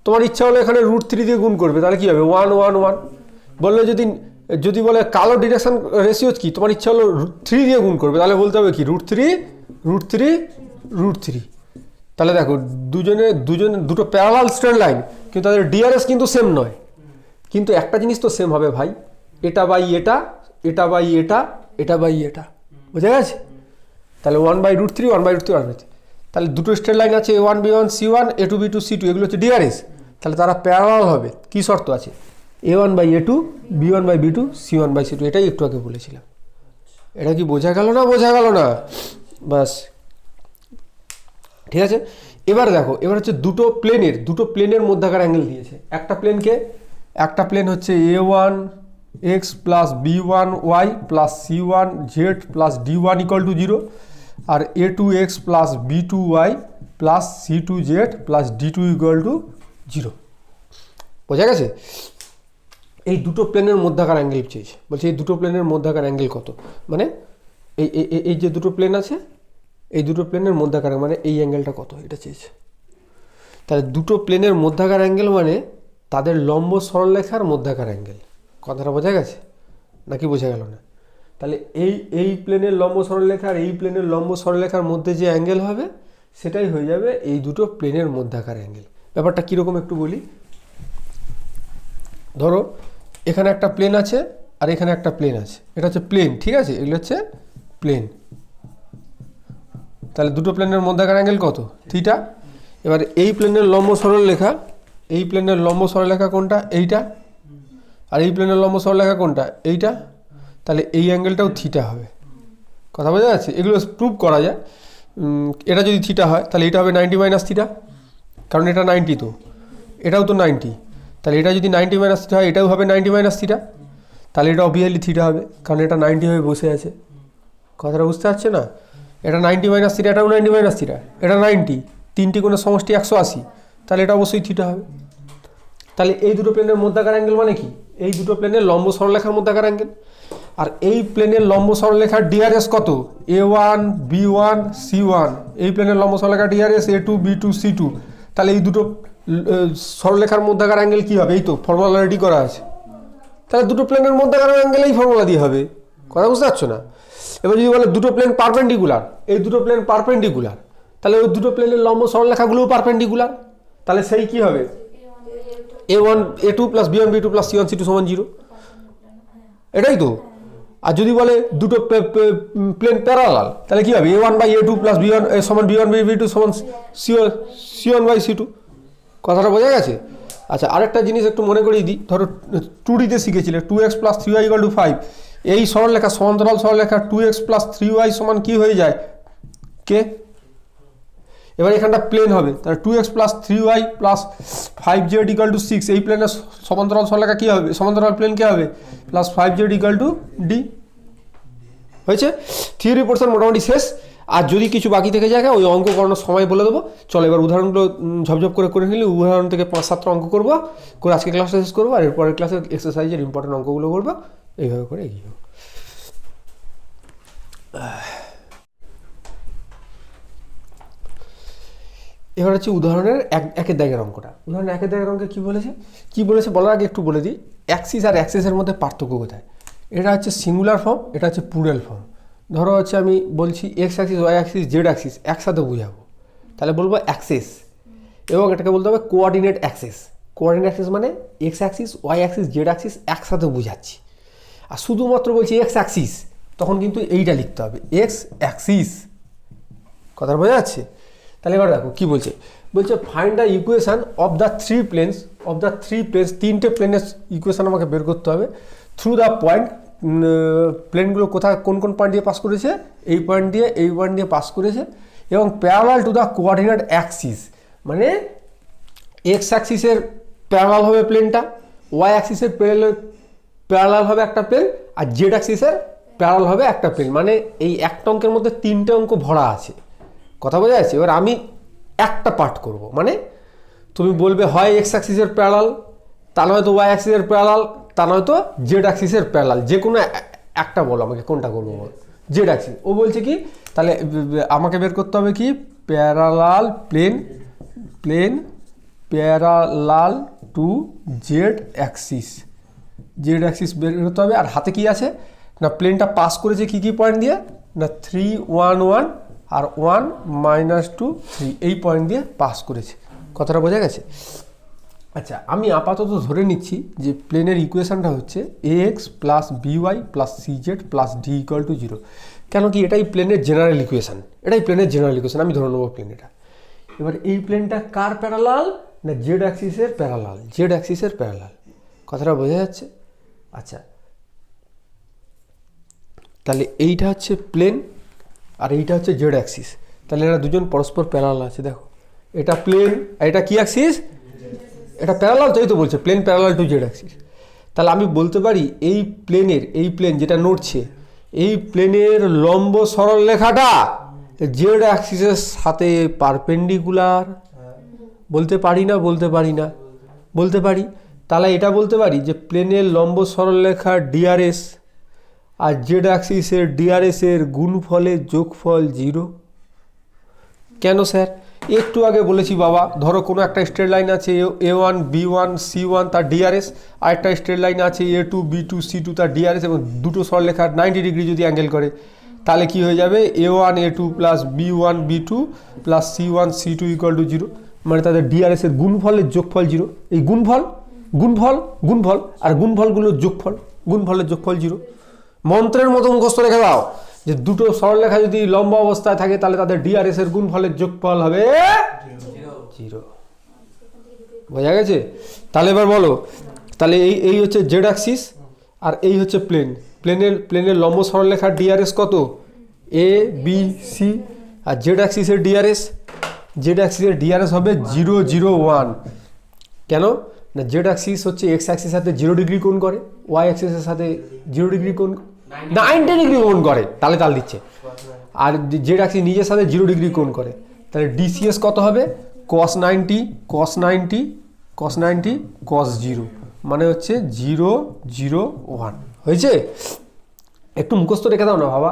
তোমার ইচ্ছা হলো এখানে √3 দিয়ে গুণ করবে, তাহলে কী হবে 1 1 1। বললে যদি বলে কালো ডিরেকশন রেশিওস কি, তোমার ইচ্ছা হলো 3 দিয়ে গুণ করবে, তাহলে বলতে হবে কি √3 তাহলে দেখো দুটো প্যারালাল স্ট্রেট লাইন কিন্তু তাদের ডিআরএস কিন্তু সেম নয়, কিন্তু একটা জিনিস তো সেম হবে ভাই, এটা বাই এটা, এটা বাই এটা, এটা বাই এটা, বুঝা গেছে? তাহলে 1/√3 1/√3 তাহলে দুটো স্ট্রেট লাইন আছে a1 b1 c1 a2 b2 c2, এগুলো হচ্ছে ডিআরএস, তাহলে তারা প্যারালাল হবে। কি শর্ত আছে? a1 by a2 b1 by b2 c1 by c2, এটাই একটু আগে বলেছিলাম। এটা কি বোঝা গেল না? বাস ঠিক আছে। এবার দেখো, এবার হচ্ছে দুটো প্লেনের মধ্যেকার অ্যাঙ্গেল দিয়েছে। একটা প্লেন হচ্ছে a1x plus b1y plus c1z plus d1 equal to 0, আর a2x plus b2y plus c2z plus d2 equal to 0। বোঝা গেছে? এই দুটো প্লেনের মধ্যেকার অ্যাঙ্গেল চেয়েছে। বলছে এই দুটো প্লেনের মধ্যেকার অ্যাঙ্গেল কত, মানে এই যে দুটো প্লেন আছে, এই দুটো প্লেনের মধ্যেকার মানে এই অ্যাঙ্গেলটা কত, এটা চেয়েছে। তাহলে দুটো প্লেনের মধ্যেকার অ্যাঙ্গেল মানে তাদের লম্ব সরলরেখার মধ্যেকার অ্যাঙ্গেল। কথাটা বোঝা গেছে নাকি বোঝা গেল না? তাহলে এই প্লেনের লম্ব সরলরেখা আর এই প্লেনের লম্ব সরলরেখার মধ্যে যে অ্যাঙ্গেল হবে সেটাই হয়ে যাবে এই দুটো প্লেনের মধ্যেকার অ্যাঙ্গেল। ব্যাপারটা কীরকম একটু বলি। ধরো এখানে একটা প্লেন আছে আর এখানে একটা প্লেন আছে, এটা হচ্ছে প্লেন, ঠিক আছে, এগুলো হচ্ছে প্লেন। তাহলে দুটো প্লেনের মধ্যেকার অ্যাঙ্গেল কত? থিটা। এবার এই প্লেনের লম্ব সরলরেখা কোনটা? এইটা। আর এই প্লেনের লম্ব সরলরেখা কোনটা? এইটা। তাহলে এই অ্যাঙ্গেলটাও থিটা হবে। কথা বোঝা যাচ্ছে? এগুলো প্রুভ করা যায়। এটা যদি থিটা হয় তাহলে এটা হবে 90 মাইনাস থিটা, কারণ এটা 90, তো এটাও তো 90। তাহলে এটা যদি 90 মাইনাস থিটা হয় এটাও হবে 90 মাইনাস থিটা, তাহলে এটা অবভিয়াসলি থিটা হবে, কারণ এটা 90 হয়ে বসে আছে। কথাটা বুঝতে পারছে না? এটা 90 মাইনাস থিটা, এটাও 90 মাইনাস থিটা, এটা 90, তিনটি কোণের সমষ্টি 180, তাহলে এটা অবশ্যই থিটা হবে। তাহলে এই দুটো প্লেনের মধ্যেকার অ্যাঙ্গেল মানে কি? এই দুটো প্লেনের লম্ব সরলরেখার মধ্যেকার অ্যাঙ্গেল। আর এই প্লেনের লম্ব সরলরেখার ডিআরএস কত? a1 b1 c1। এই প্লেনের লম্ব সরলরেখার ডিআরএস a2 b2 c2। তাহলে এই দুটো সরলরেখার মধ্যেকার অ্যাঙ্গেল কি হবে? এই তো ফর্মুলা রেডি করা আছে। তাহলে দুটো প্লেনের মধ্যেকার অ্যাঙ্গেল এই ফর্মুলা দিয়ে হবে। কথা বুঝতে পারছো না? এবার যদি বলে দুটো প্লেন পারপেন্ডিকুলার, এই দুটো প্লেন পারপেন্ডিকুলার, তাহলে ওই দুটো প্লেনের লম্ব সরলরেখাগুলোও পারপেন্ডিকুলার, তাহলে সেই কি হবে? a1 a2 plus b1 b2 plus c1 c2 সমান 0। এটাই তো। আর যদি বলে দুটো প্লেন প্যারালাল, তাহলে কি হবে? a1 by a2 plus b1 সমান b1 বাই b2 সমান c1 বাই c2। কথাটা বোঝা গেছে? আচ্ছা, আরেকটা জিনিস একটু মনে করিয়ে দিই। ধরো 2Dতে শিখেছিলে 2x plus 3y equal to 5। এই সরলরেখা, সমান্তরাল সরলরেখা 2x প্লাস 3y সমান কি হয়ে যায়? কে। এবার এখানটা প্লেন হবে, তাহলে 2x plus 3y plus 5z equal to 6। এই প্লেনের সমান্তরাল সরলরেখা কী হবে? সমান্তরাল প্লেন কে হবে? Plus 5z equal to D. হয়েছে? থিওরি পোর্শন মোটামুটি শেষ। আর যদি কিছু বাকি থেকে যায় ওই অঙ্ক করানোর সময় বলে দেবো। চলো এবার উদাহরণগুলো ঝপঝপ করে নিলে উদাহরণ থেকে 5-7টা অঙ্ক করবো, করে আজকে ক্লাসটা শেষ করবো, আর এরপরের ক্লাসে এক্সারসাইজের ইম্পর্টেন্ট অঙ্কগুলো করবো। এইভাবে করে এগিয়ে যাবো। এবার হচ্ছে উদাহরণের একের দাগের অঙ্কটা। উদাহরণ একের দাগের অঙ্কে কী বলেছে বলার আগে একটু বলে দিই, অ্যাক্সিস আর অ্যাক্সিসের মধ্যে পার্থক্য কোথায়। এটা হচ্ছে সিঙ্গুলার ফর্ম, এটা হচ্ছে প্লুরাল ফর্ম। ধরো হচ্ছে আমি বলছি x axis, Y axis, Z axis একসাথে বুঝাবো, তাহলে বলবো অ্যাক্সিস, এবং এটাকে বলতে হবে কোঅর্ডিনেট অ্যাক্সিস। কোঅর্ডিনেট অ্যাক্সিস মানে x axis, Y axis, Z axis একসাথে বুঝাচ্ছি। আর শুধুমাত্র বলছি এক্স অ্যাক্সিস, তখন কিন্তু এইটা লিখতে হবে এক্স অ্যাক্সিস। কথা বোঝা যাচ্ছে? তাহলে এবার দেখো কী বলছে find the equation of the three planes, তিনটে প্লেনের ইকুয়েশান আমাকে বের করতে হবে। থ্রু দ্য পয়েন্ট, প্লেনগুলো কোথায় কোন কোন পয়েন্ট দিয়ে পাস করেছে? এই পয়েন্ট দিয়ে পাস করেছে, এবং parallel to the coordinate axis, মানে এক্স অ্যাক্সিসের প্যারালাল হবে প্লেনটা, ওয়াই অ্যাক্সিসের প্যারালাল হবে একটা প্লেন, আর জেড অ্যাক্সিসের প্যারালাল হবে একটা প্লেন। মানে এই একটা অঙ্কের মধ্যে তিনটে অঙ্ক ভরা আছে। কথা বোঝা যাচ্ছে? এবার আমি একটা পার্ট করব, মানে তুমি বলবে হয় এক্স অ্যাক্সিসের প্যারালাল, তা নয়তো ওয়াই অ্যাক্সিসের প্যারালাল, তা নয়তো জেড অ্যাক্সিসের প্যারালাল, যে কোনো একটা বলো আমাকে কোনটা করবো বল। Z Axis. ও বলছে কি, তাহলে আমাকে বের করতে হবে কি parallel plane parallel to Z axis বের করতে হবে। আর হাতে কি আছে না, প্লেনটা পাস করেছে কি পয়েন্ট দিয়ে না 3, 1, 1 আর 1, -2, 3 এই পয়েন্ট দিয়ে পাস করেছে। কথাটা বোঝা গেছে? আচ্ছা, আমি আপাতত ধরে নিচ্ছি যে প্লেনের ইকুয়েশানটা হচ্ছে ax plus by plus cz plus d equal to 0। কেন কি, এটাই প্লেনের জেনারেল ইকুয়েশান, আমি ধরে নেবো প্লেন এটা। এবার এই প্লেনটা কার প্যারালাল না জেড অ্যাক্সিসের প্যারালাল। কথাটা বোঝা যাচ্ছে? আচ্ছা, তাহলে এইটা হচ্ছে প্লেন আর এইটা হচ্ছে জেড অ্যাক্সিস। তাহলে এরা দুজন পরস্পর প্যারালাল আছে। দেখো এটা প্লেন, এটা কি অ্যাক্সিস, এটা প্যারালাল, তাই তো বলছে plane parallel to Z axis. তাহলে আমি বলতে পারি এই প্লেন যেটা নড়ছে, এই প্লেনের লম্ব সরলরেখাটা জেড অ্যাক্সিসের সাথে পারপেন্ডিকুলার। বলতে পারি না? বলতে পারি। তাহলে এটা বলতে পারি যে প্লেনের লম্ব সরলরেখা ডিআরএস আর জেড অ্যাক্সিসের ডিআরএসের গুণফলের যোগফল 0। কেন স্যার? একটু আগে বলেছি বাবা, ধরো কোনো একটা স্ট্রেট লাইন আছে A1 B1 C1 তার ডিআরএস, আর একটা স্ট্রেট লাইন আছে A2 B2 C2 তার ডিআরএস, এবং দুটো সরলরেখা 90 ডিগ্রি যদি অ্যাঙ্গেল করে, তাহলে কি হয়ে যাবে? A1 A2 plus B1 B2 plus C1 C2 equal to 0, মানে তাদের ডিআরএসের গুণফলের যোগফল 0। এই গুণফল আর গুণফলগুলোর গুণফলের যোগফল 0। মন্ত্রের মতো মুখস্থ রেখে দাও যে দুটো সরলরেখা যদি লম্ব অবস্থায় থাকে তাহলে তাদের ডিআরএস এর গুণফলের যোগফল হবে 0। বোঝা গেছে? তাহলে এবার বলো, তাহলে এই হচ্ছে জেড অ্যাক্সিস আর এই হচ্ছে প্লেনের লম্ব সরলরেখার ডিআরএস কত? A B C, R Z অ্যাক্সিসের DRS হবে 0 0 1। কেন না? জেড অ্যাক্সিস হচ্ছে এক্স অ্যাক্সিসের সাথে 0 ডিগ্রি কোণ করে, ওয়াই অ্যাক্সিসের সাথে 0 ডিগ্রি কোণ 90 ডিগ্রি কোণ করে, তালে তাল দিচ্ছে। আর জেড অ্যাক্সিস নিজের সাথে 0 ডিগ্রি কোণ করে, তাহলে ডিসিএস কত হবে? cos 90 cos 0, মানে হচ্ছে 0 0 1। হয়েছে? একটু মুখস্থ রেখে দাও না বাবা।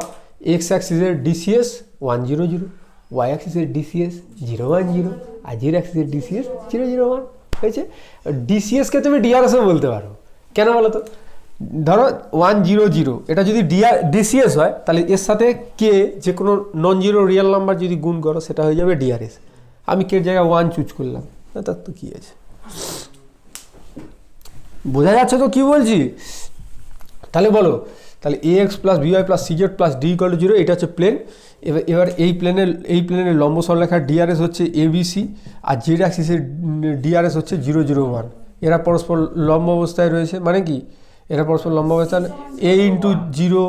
এক্স অ্যাক্সিসের ডিসিএস 1 0 0, ওয়াই অ্যাক্সিসের ডিসিএস 0 1 0, আর জেড অ্যাক্সিসের ডিসিএস 0 0 1। হয়েছে? ডিসিএসকে তুমি ডিআরএসও বলতে পারো। কেন বলো তো? ধরো 1 0 0, এটা যদি ডিসিএস হয় তাহলে এর সাথে কে যে কোনো নন জিরো রিয়েল নাম্বার যদি গুণ করো সেটা হয়ে যাবে ডিআরএস। আমি কে জায়গায় 1 চুজ করলাম, না তার তো কী আছে? বোঝা যাচ্ছে তো কি বলছি? তাহলে বলো, তাহলে ax plus B Y plus C Z plus D equal to 0, এটা হচ্ছে প্লেন। এবার এই প্লেনের লম্ব সরলরেখার ডিআরএস হচ্ছে এবিসি, আর জেড অ্যাক্সিসের ডিআরএস হচ্ছে 0 0 1। এরা পরস্পর লম্ব অবস্থায় রয়েছে, মানে কি এরা পরস্পর লম্ব অবস্থায় a ইন্টু 0,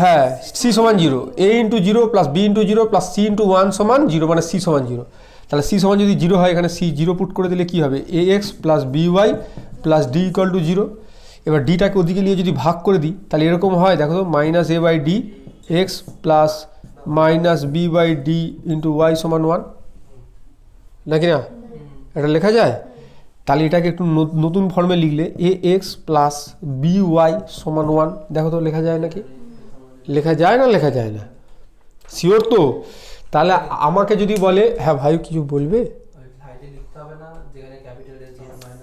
হ্যাঁ সি সমান 0, a into 0 plus B into 0 plus C into 1 সমান 0, মানে সি সমান 0। তাহলে সি সমান যদি 0 হয়, এখানে সি 0 পুট করে দিলে কি হবে? ax plus B Y plus D equal to 0। এবার ডিটাকে ওদিকে নিয়ে যদি ভাগ করে দিই তাহলে এরকম হয়, দেখো তো, minus a by d x plus minus b by d into y সমান 1, নাকি না? এটা লেখা যায়? তাহলে এটাকে একটু নতুন ফর্মে লিখলে এ এক্স প্লাস বি ওয়াই সমান 1, দেখো তো লেখা যায় নাকি? লেখা যায় না? শিওর তো? তাহলে আমাকে যদি বলে, হ্যাঁ ভাই কিছু বলবে?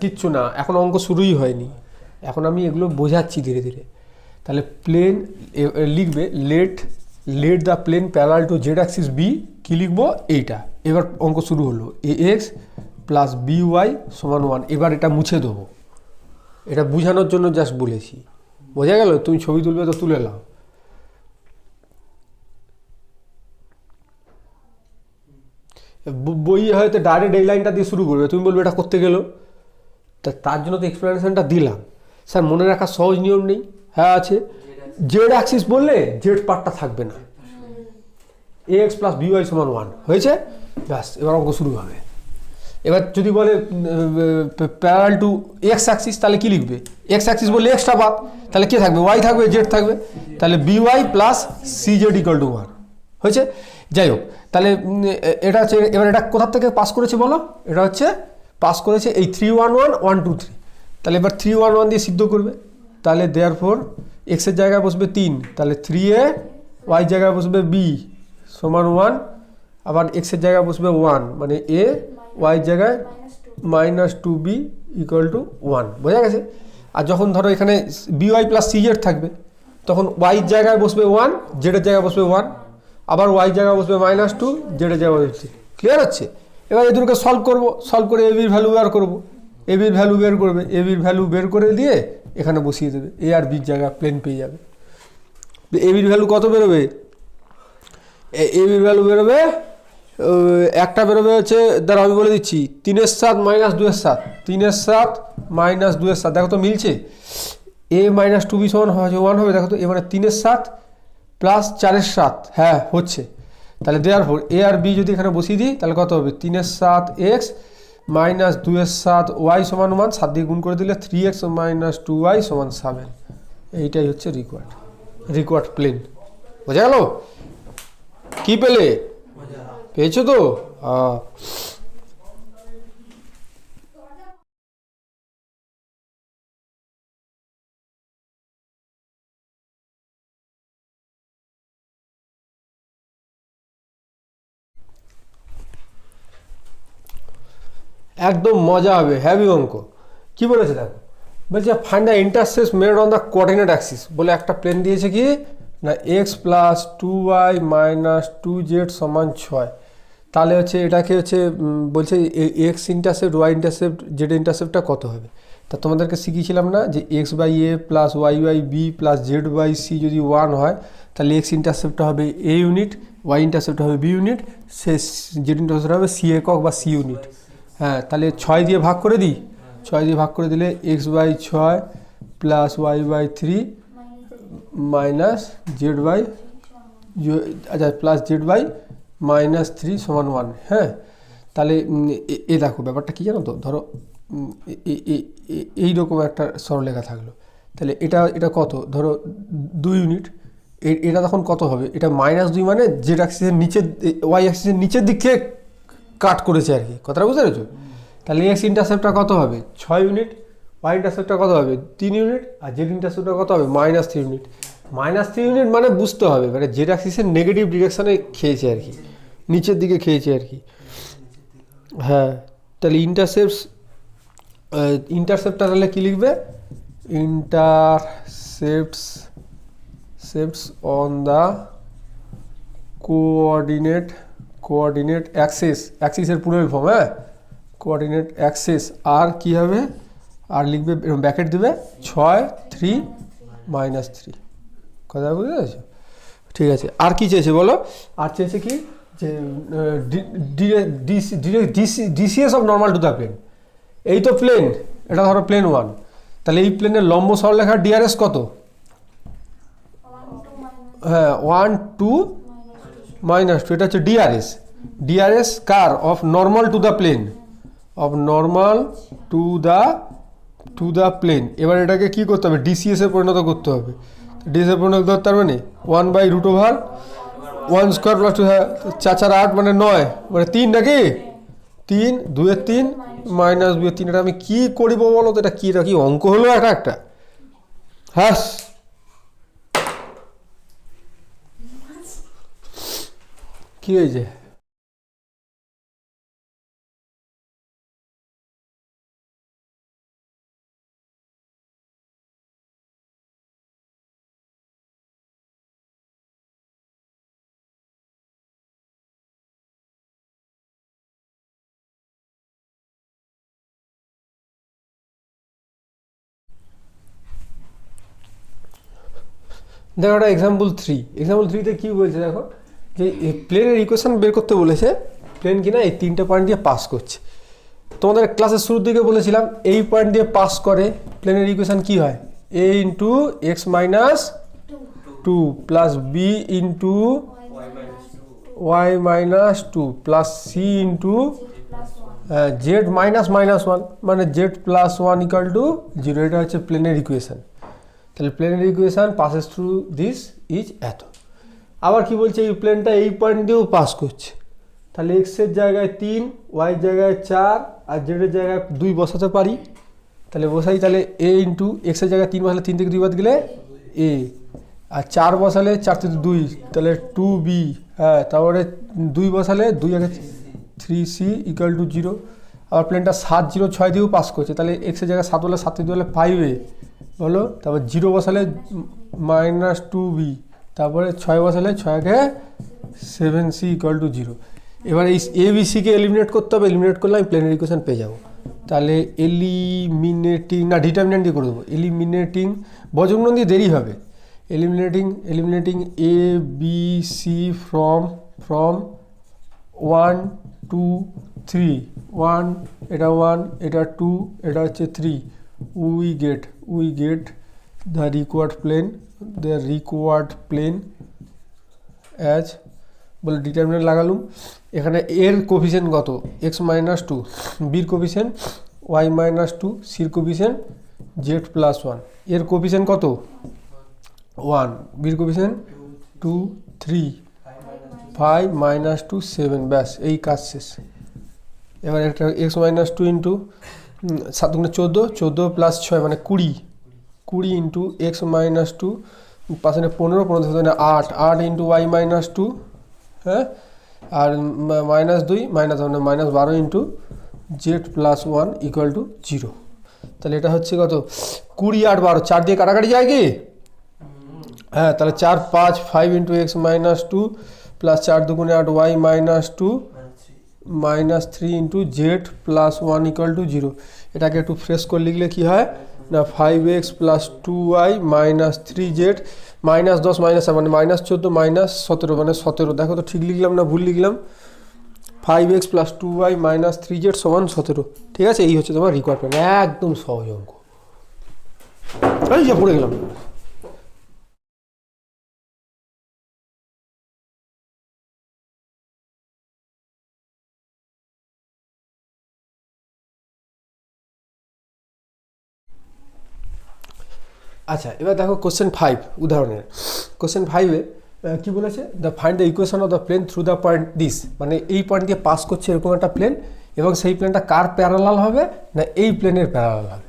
কিচ্ছু না, এখন অঙ্ক শুরুই হয়নি, এখন আমি এগুলো বোঝাচ্ছি ধীরে ধীরে। তাহলে প্লেন লিখবে, let the plane parallel to Z axis B, কী লিখবো? এইটা। এবার অঙ্ক শুরু হলো, A X plus B Y সমান 1। এবার এটা মুছে দেবো, এটা বোঝানোর জন্য জাস্ট বলেছি। বোঝা গেল? তুমি ছবি তুলবে তো তুলে নাও। বই হয়তো ডাইরেক্ট এই লাইনটা দিয়ে শুরু করবে, তুমি বলবে এটা করতে গেলো, তার জন্য তো এক্সপ্লেনেশনটা দিলাম। স্যার মনে রাখার সহজ নিয়ম নেই? হ্যাঁ আছে। জেড অ্যাক্সিস বললে জেড পার্টটা থাকবে না, এ এক্স প্লাস বি ওয়াই সমান 1 হয়েছে, ব্যাস এবার অঙ্ক শুরু হবে। এবার যদি বলে প্যারালাল টু এক্স অ্যাক্সিস, তাহলে কি লিখবে? এক্স অ্যাক্সিস বললে এক্সটা বাদ, তাহলে কে থাকবে? ওয়াই থাকবে, জেড থাকবে, তাহলে b Y plus C Z equal to 1 হয়েছে। যাই হোক, তাহলে এটা হচ্ছে, এবার এটা কোথার থেকে পাস করেছে বলো? এটা হচ্ছে পাস করেছে এই 3 1 1 1 2 3। তাহলে এবার 3 1 1 দিয়ে সিদ্ধ করবে, তাহলে দেয়ারফর এক্সের জায়গায় বসবে 3, তাহলে 3a, ওয়াই জায়গায় বসবে বি সমান 1, আবার এক্সের জায়গায় বসবে 1, মানে এ, ওয়াই জায়গায় মাইনাস 2b ইকুয়াল টু 1। বোঝা গেছে? আর যখন ধরো এখানে বিওয়াই প্লাস সিজেড থাকবে, তখন ওয়াই জায়গায় বসবে 1, জেডের জায়গায় বসবে 1, আবার ওয়াই জায়গায় বসবে মাইনাস 2, জেডের জায়গায় বসবে। ক্লিয়ার হচ্ছে? এবার এই দুটোকে সলভ করে এবির ভ্যালু বের করবো, এবির ভ্যালু বের করবে, এবির ভ্যালু বের করে দিয়ে এখানে বসিয়ে দেবে, এ আর বির জায়গায় প্লেন পেয়ে যাবে। এবির ভ্যালু কত বেরোবে? এবির ভ্যালু বেরোবে, একটা বেরোবে হচ্ছে, দ্বারা আমি বলে দিচ্ছি, 3 7 মাইনাস 2 7, 3 7 মাইনাস 2 7, দেখো তো মিলছে? এ মাইনাস 2b সমান 1 হবে, দেখো তো, এবারে 3 7 প্লাস 4 7, হ্যাঁ হচ্ছে। তাহলে দেওয়ার পর এ আর বি যদি এখানে বসিয়ে দিই তাহলে কত হবে 3 × 7 x মাইনাস 2 × 7 y সমান 1, 7 দিয়ে গুণ করে দিলে 3x মাইনাস 2y সমান 7। এইটাই হচ্ছে রিকোয়ার্ড প্লেন। বোঝা গেল? কি পেলে? পেয়েছো তো? একদম মজা হবে, হ্যাভি অঙ্ক। কি বলেছে দেখো, বলছে find the ইন্টারসেপ্টস made on the coordinate Axis. বলে একটা প্লেন দিয়েছে কি না x plus 2y minus 2z সমান 6। তাহলে হচ্ছে এটাকে হচ্ছে বলছে X intercept Y intercept Z ইন্টারসেপ্টটা কত হবে। তা তোমাদেরকে শিখিয়েছিলাম না যে X by A plus Y by B plus Z by C যদি 1 হয় তাহলে এক্স ইন্টারসেপ্টটা হবে এ ইউনিট, ওয়াই ইন্টারসেপ্টটা হবে বি ইউনিট, সে জেড ইন্টারসেপ্ট হবে সি একক বা সি ইউনিট। হ্যাঁ, তাহলে 6 দিয়ে ভাগ করে দিই, 6 দিয়ে ভাগ করে দিলে x by 6 plus Y by 3 minus z by আচ্ছা প্লাস জেড বাই মাইনাস 3 সমান 1। হ্যাঁ, তাহলে এ দেখো ব্যাপারটা কী জানো তো, ধরো এইরকম একটা সরলরেখা থাকলো, তাহলে এটা কত, ধরো 2 ইউনিট, এটা তখন কত হবে, এটা -2 মানে জেড অ্যাক্সিসের নিচের ওয়াই অ্যাক্সিসের নিচের দিক থেকে কাট করেছে আর কি, কথাটা বুঝতে পেরেছো? তাহলে এক্স ইন্টারসেপ্টটা কত হবে 6 ইউনিট, ওয়াই ইন্টারসেপ্টটা কত হবে 3 ইউনিট, আর জেড ইন্টারসেপ্টটা কত হবে -3 ইউনিট। -3 ইউনিট মানে বুঝতে হবে মানে জেড অ্যাক্সিসের নেগেটিভ ডিরেকশানে খেয়েছে আর কি, নিচের দিকে খেয়েছে আর কি। হ্যাঁ, তাহলে ইন্টারসেপ্টটা তাহলে কী লিখবে, ইন্টারসেপ্টস অন দ্য কোঅর্ডিনেট অ্যাক্সিসের পুরো ফর্ম। হ্যাঁ, কোঅর্ডিনেট অ্যাক্সিস আর কি হবে, আর লিখবে ব্র্যাকেট দেবে 6 3 -3। কথা বুঝতে পেরেছো? ঠিক আছে, আর কি চেয়েছে বলো? আর চেয়েছে কি যে DCS of normal to the plane. এই তো প্লেন, এটা ধরো প্লেন 1, তাহলে এই প্লেনের লম্ব সরলরেখার ডিআরএস কত? হ্যাঁ 1 2 -2, এটা হচ্ছে ডিআরএস কার of normal to the plane, to the plane. এবার এটাকে কি করতে হবে, ডিসিএসে পরিণত করতে হবে। ডিসিএসে পরিণত করতে তার মানে 1/√1 স্কোয়ার প্লাস 2, 4 4 8 মানে 9 মানে 3 নাকি 3 2 এর 3 -2 এর 3। এটা আমি কি করিব বলো তো, এটা কি অঙ্ক হলো একটা? হ্যাঁ, কি হয়েছে? দেখো একটা এক্সাম্পল 3তে কী বলছে দেখো, যে প্লেনের ইকুয়েশন বের করতে বলেছে। প্লেন কিনা এই 3টে পয়েন্ট দিয়ে পাস করছে। তোমাদের ক্লাসের শুরুর দিকে বলেছিলাম এই পয়েন্ট দিয়ে পাস করে প্লেনের ইকুয়েশন কি হয়, a into x minus 2 plus B into Y minus 2 plus C into z -1 মানে জেড প্লাস 1 ইকাল টু 0। এটা হচ্ছে প্লেনের ইকুয়েশন। তাহলে প্লেনের equation passes through this is এত। আবার কি বলছে, এই প্লেনটা এই পয়েন্ট দিয়েও পাস করছে। তাহলে এক্সের জায়গায় 3, ওয়াইয়ের জায়গায় 4 আর জেডের জায়গায় 2 বসাতে পারি। তাহলে বসাই, তাহলে এ ইন্টু এক্সের জায়গায় 3 বসালে 3 থেকে 2 বাদ গেলে এ, আর 4 বসালে 4 থেকে 2 তাহলে 2b। হ্যাঁ, তারপরে 2 বসালে 2 আগে 3c ইকুয়াল টু 0। আবার প্লেনটা 7 0 6 দিয়েও পাস করছে। তাহলে এক্সের জায়গায় 7 হলে 7 থেকে 2 হলে 5a বলো। তারপর 0 বসালে -2b, তারপরে 6 বসালে 6 কে 7c ইকুয়াল টু 0। এবার এই এ বি সিকে এলিমিনেট করতে হবে। এলিমিনেট করলে আমি প্লেনের ইকুয়েশন পেয়ে যাবো। তাহলে ডিটারমিনেন্ট দিয়ে করে দেবো। এলিমিনেটিং বজ্রগুণ দিয়ে দেরি হবে। Eliminating a B c from 1 2 3, 1 এটা 1 এটা 2 এটা হচ্ছে 3, we get the required plane as বলে ডিটারমিনেন্ট লাগালুম। এখানে এর কোফিসিয়েন্ট কত, এক্স মাইনাস টু, বির কোফিসিয়েন্ট ওয়াই মাইনাস টু, সির কোফিসিয়েন্ট জেড প্লাস ওয়ান। এর কোফিসিয়েন্ট কত, ওয়ান, বির coefficient two, three, five minus two, seven. ব্যাস, এই কাজ শেষ। এবার একটা x minus two into 7 × 14, 14 plus 6 মানে 20, 20 ইন্টু এক্স মাইনাস টু, 5 × 15, 15 থেকে 8, 8 ইন্টু ওয়াই মাইনাস টু, হ্যাঁ, আর মাইনাস 2 মাইনাস মানে minus 12 into z plus one equal to 0। তাহলে এটা হচ্ছে কত, 20 আর 12, 4 দিয়ে কাটাকাটি যায় কি, হ্যাঁ, তাহলে 4, 5, 5 into x minus two plus 4 দুগুণে 8 y minus two minus 3 into z plus one equal to 0। এটাকে একটু ফ্রেশ করে লিখলে কি হয় না, 5x plus 2y minus 3z minus 10 minus মানে মাইনাস 14 মাইনাস 17 মানে 17। দেখো তো ঠিক লিখলাম না ভুল লিখলাম, 5x plus 2y minus 3z সমান 17। ঠিক আছে, এই হচ্ছে তোমার রিকোয়ারমেন্ট, একদম সহজ অঙ্ক। এই যে পড়ে গেলাম। আচ্ছা, এবার দেখো কোশ্চেন 5 উদাহরণের। কোশ্চেন 5-এ কী বলেছে, the find the equation of the plane through the point this, মানে এই পয়েন্ট দিয়ে পাস করছে এরকম একটা প্লেন, এবং সেই প্লেনটা কার প্যারালাল হবে না, এই প্লেনের প্যারালাল হবে।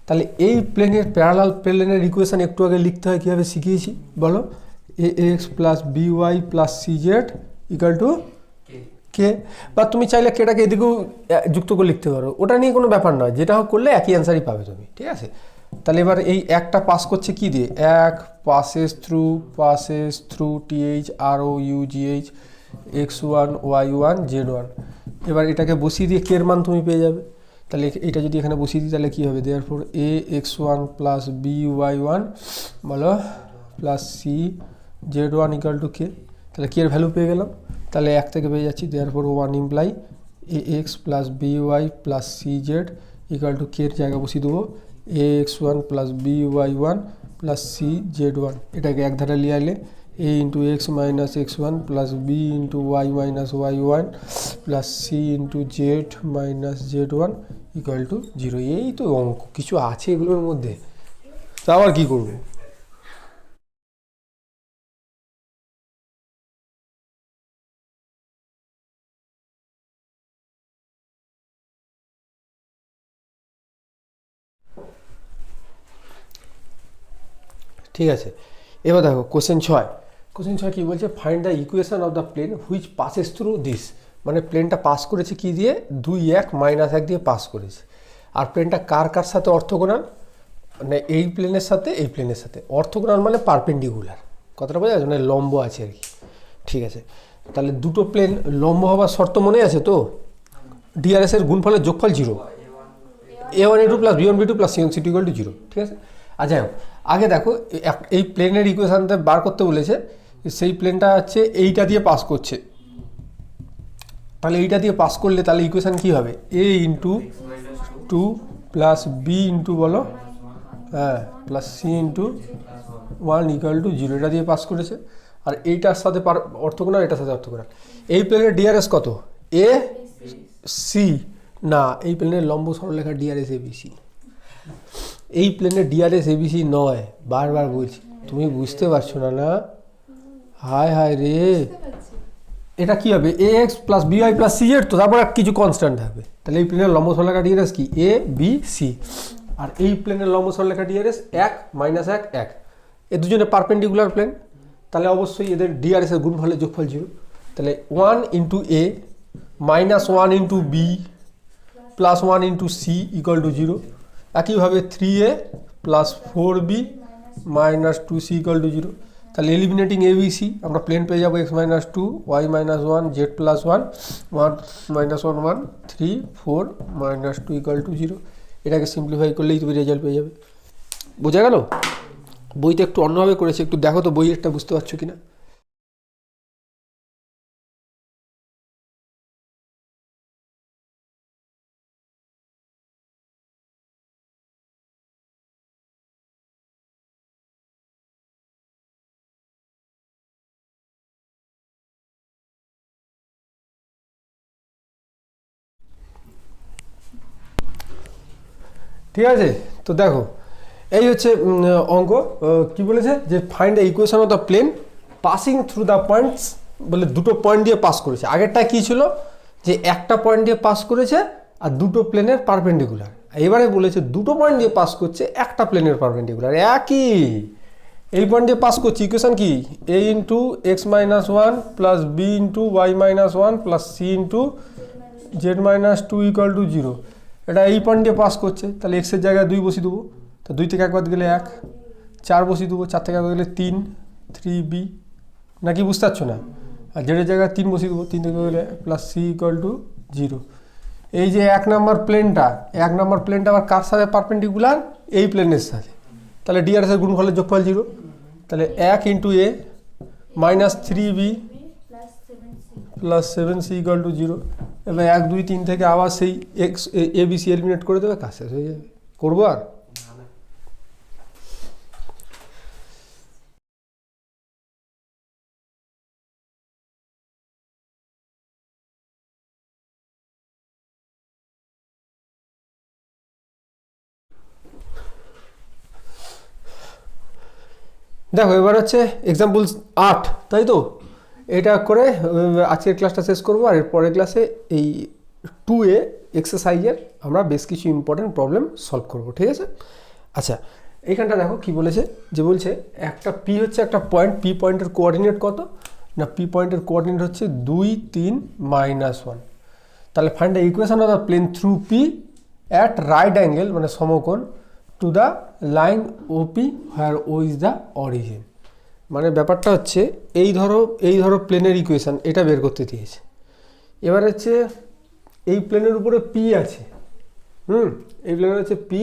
তাহলে এই প্লেনের প্যারালাল প্লেনের ইকুয়েশন একটু আগে লিখতে হয়, কীভাবে শিখিয়েছি বলো, A X plus B Y plus C Z equal to K, বা তুমি চাইলে কেটাকে এদিকেও যুক্ত করে লিখতে পারো, ওটা নিয়ে কোনো ব্যাপার নয়, যেটা হোক করলে একই অ্যান্সারই পাবে তুমি। ঠিক আছে, তাহলে এবার এই একটা পাস করছে কি দিয়ে, এক passes through T H R O U G H x one y one z one. এবার এটাকে বসিয়ে দিয়ে কের মান তুমি পেয়ে যাবে। তাহলে এটা যদি এখানে বসিয়ে দিই তাহলে কী হবে, therefore A X one plus B Y one বলো plus C Z one equal to K. তাহলে কে এর ভ্যালু পেয়ে গেলাম, তাহলে এক থেকে পেয়ে যাচ্ছি, therefore one imply A X plus B Y plus C Z equal to K এর জায়গা বসিয়ে দেবো A X one plus B Y one plus C Z one. এটাকে এক ধারে লিয়ে আলে A into x minus X one plus B into Y minus Y one plus C into Z minus Z one equal to 0। এই তো অঙ্ক, কিছু আছে এগুলোর মধ্যে, তা আবার কী করবো। ঠিক আছে, এবার দেখো কোশ্চেন 6। কোশ্চেন 6 কী বলছে, find the equation of the plane which passes through this, মানে প্লেনটা পাস করেছে কি দিয়ে, 2 1 মাইনাস 1 দিয়ে পাস করেছে। আর প্লেনটা কার কার সাথে অর্থোগোনাল, মানে এই প্লেনের সাথে এই প্লেনের সাথে। অর্থোগোনাল মানে পারপেন্ডিকুলার, কথাটা বোঝা যাচ্ছে, মানে লম্ব আছে আর কি। ঠিক আছে, তাহলে দুটো প্লেন লম্ব হওয়ার শর্ত মনে আছে তো, ডিআরএস এর গুণফলের যোগফল 0, a1 a2 plus b1 b2 plus c1 c2 equal to 0। ঠিক আছে, আর যাই হোক, আগে দেখো এই প্লেনের ইকুয়েশনটা বার করতে বলেছে, সেই প্লেনটা হচ্ছে এইটা দিয়ে পাস করছে, তাহলে এইটা দিয়ে পাস করলে তাহলে ইকুয়েশন কী হবে, a into 2 plus B into বলো, হ্যাঁ, plus C into 1 equal to 0। এটা দিয়ে পাস করেছে, আর এইটার সাথে অর্থোগোনাল, এটার সাথে অর্থোগোনাল। এই প্লেনের ডিআরএস কত, এ সি, না এই প্লেনের লম্ব সরলরেখা ডিআরএস এবিসি। এই প্লেনের ডিআরএস এবিসি নয়, বারবার বলছি, তুমি বুঝতে পারছো না, না হায় হায় রে। এটা কি হবে, A X plus B Y plus C Z, তো তারপর কিছু কনস্ট্যান্ট থাকবে। তাহলে এই প্লেনের লম্ব সরলরেখা ডিআরএস কি, এ বি সি। আর এই প্লেনের লম্ব সরলরেখা ডিআরএস 1 মাইনাস 1 1। এ দুজনে পারপেন্ডিকুলার প্লেন, তাহলে অবশ্যই এদের ডিআরএস এর গুণফলের যোগফল 0। তাহলে 1 into a minus 1 into b plus 1 into c equal to 0। একইভাবে 3a plus 4b minus 2c equal to 0। তাহলে এলিমিনেটিং এবিসি আমরা প্লেন পেয়ে যাবো x minus 2 y minus 1 z plus 1 1 minus 1 1 3 4 minus 2 equal to 0। এটাকে simplify করলেই তুমি result পেয়ে যাবে। বোঝা গেল? বইতে একটু অন্যভাবে করেছে, একটু দেখো তো বইয়েরটা বুঝতে পারছো কিনা। ঠিক আছে? তো দেখো এই হচ্ছে অঙ্ক। কি বলেছে যে find the equation of the plane passing through the points, বলে দুটো পয়েন্ট দিয়ে পাস করেছে। আগেরটা কি ছিল যে একটা পয়েন্ট দিয়ে পাস করেছে আর দুটো প্লেনের পারপেন্ডিকুলার। এবারে বলেছে দুটো পয়েন্ট দিয়ে পাস করছে একটা প্লেনের পারপেন্ডিকুলার। একই এই পয়েন্ট দিয়ে পাস করছি, ইকুয়েশন কি a into x minus one plus B into Y minus one plus C into Z minus two equal to zero. এটা এই পয়েন্ট দিয়ে পাস করছে, তাহলে এক্সের জায়গায় 2 বসিয়ে দেবো, তো 2 থেকে 1 বাদ গেলে 1, 4 বসিয়ে দেবো, 4 থেকে 1 বাদ গেলে 3, 3b, নাকি বুঝতে পারছো না? আর জেডের জায়গায় 3 বসিয়ে দেবো, 3 থেকে গেলে প্লাস সি ইকুয়াল টু 0। এই যে 1 নম্বর প্লেনটা আবার কার সাথে পারপেন্ডিকুলার? এই প্লেনের সাথে, তাহলে ডিআরএস এর গুণফলের যোগফল 0, তাহলে 1 into a minus 3b plus 7c equal to 0। এবার 1, 2, 3 থেকে আবার সেই x A B C eliminate করে দেবে, কাজ শেষ হয়ে যাবে। করবো আর দেখো এবার হচ্ছে এক্সাম্পল 8, তাই তো? এটা করে আজকের ক্লাসটা শেষ করবো, আর এর পরের ক্লাসে এই 2a এক্সারসাইজের আমরা বেশ কিছু ইম্পর্টেন্ট প্রবলেম সলভ করবো, ঠিক আছে? আচ্ছা, এইখানটা দেখো কি বলেছে, যে বলছে একটা পি হচ্ছে একটা পয়েন্ট, পি পয়েন্টের কোঅর্ডিনেট কত না, পি পয়েন্টের কোঅর্ডিনেট হচ্ছে 2, 3, -1। তাহলে find the equation of the plane through P at right angle, মানে সমকোণ, to the line OP where O is the origin. মানে ব্যাপারটা হচ্ছে এই ধরো প্লেনের ইকুয়েশান, এটা বের করতে দিয়েছে। এবার হচ্ছে এই প্লেনের উপরে পি আছে, এই প্লেনের হচ্ছে পি,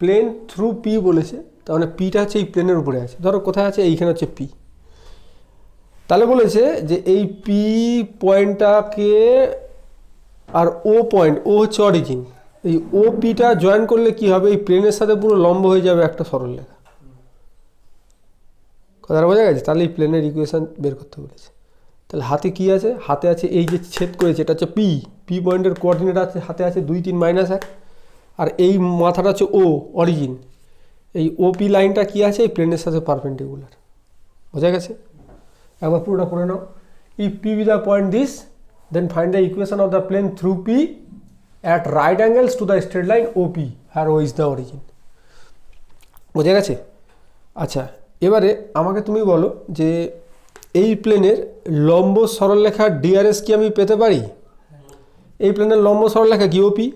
প্লেন থ্রু পি বলেছে, তার মানে পিটা হচ্ছে এই প্লেনের উপরে আছে। ধরো কোথায় আছে, এইখানে হচ্ছে পি। তাহলে বলেছে যে এই পি পয়েন্টটাকে আর ও পয়েন্ট, ও হচ্ছে অরিজিন, এই ও পিটা জয়েন করলে কি হবে, এই প্লেনের সাথে পুরো লম্ব হয়ে যাবে একটা সরলরেখা। কথাটা বোঝা গেছে? তাহলে এই প্লেনের ইকুয়েশন বের করতে বলেছে। তাহলে হাতে কি আছে, হাতে আছে এই যে ছেদ করেছে, এটা হচ্ছে পি, পি পয়েন্টের কোঅর্ডিনেট আছে, হাতে আছে 2, 3, -1, আর এই মাথাটা হচ্ছে ও অরিজিন। এই ওপি লাইনটা কি আছে, এই প্লেনের সাথে পারপেন্ডিকুলার। বোঝা গেছে? একবার পুরোটা পড়ে নাও। If P be the point this, then find the equation of the plane through P at right angles to the straight line OP where O is the origin. বোঝা গেছে? আচ্ছা, এবারে আমাকে তুমি বলো যে এই প্লেনের লম্ব সরলরেখা ডিআরএস কি আমি পেতে পারি? এই প্লেনের লম্ব সরলরেখা কি ওপি,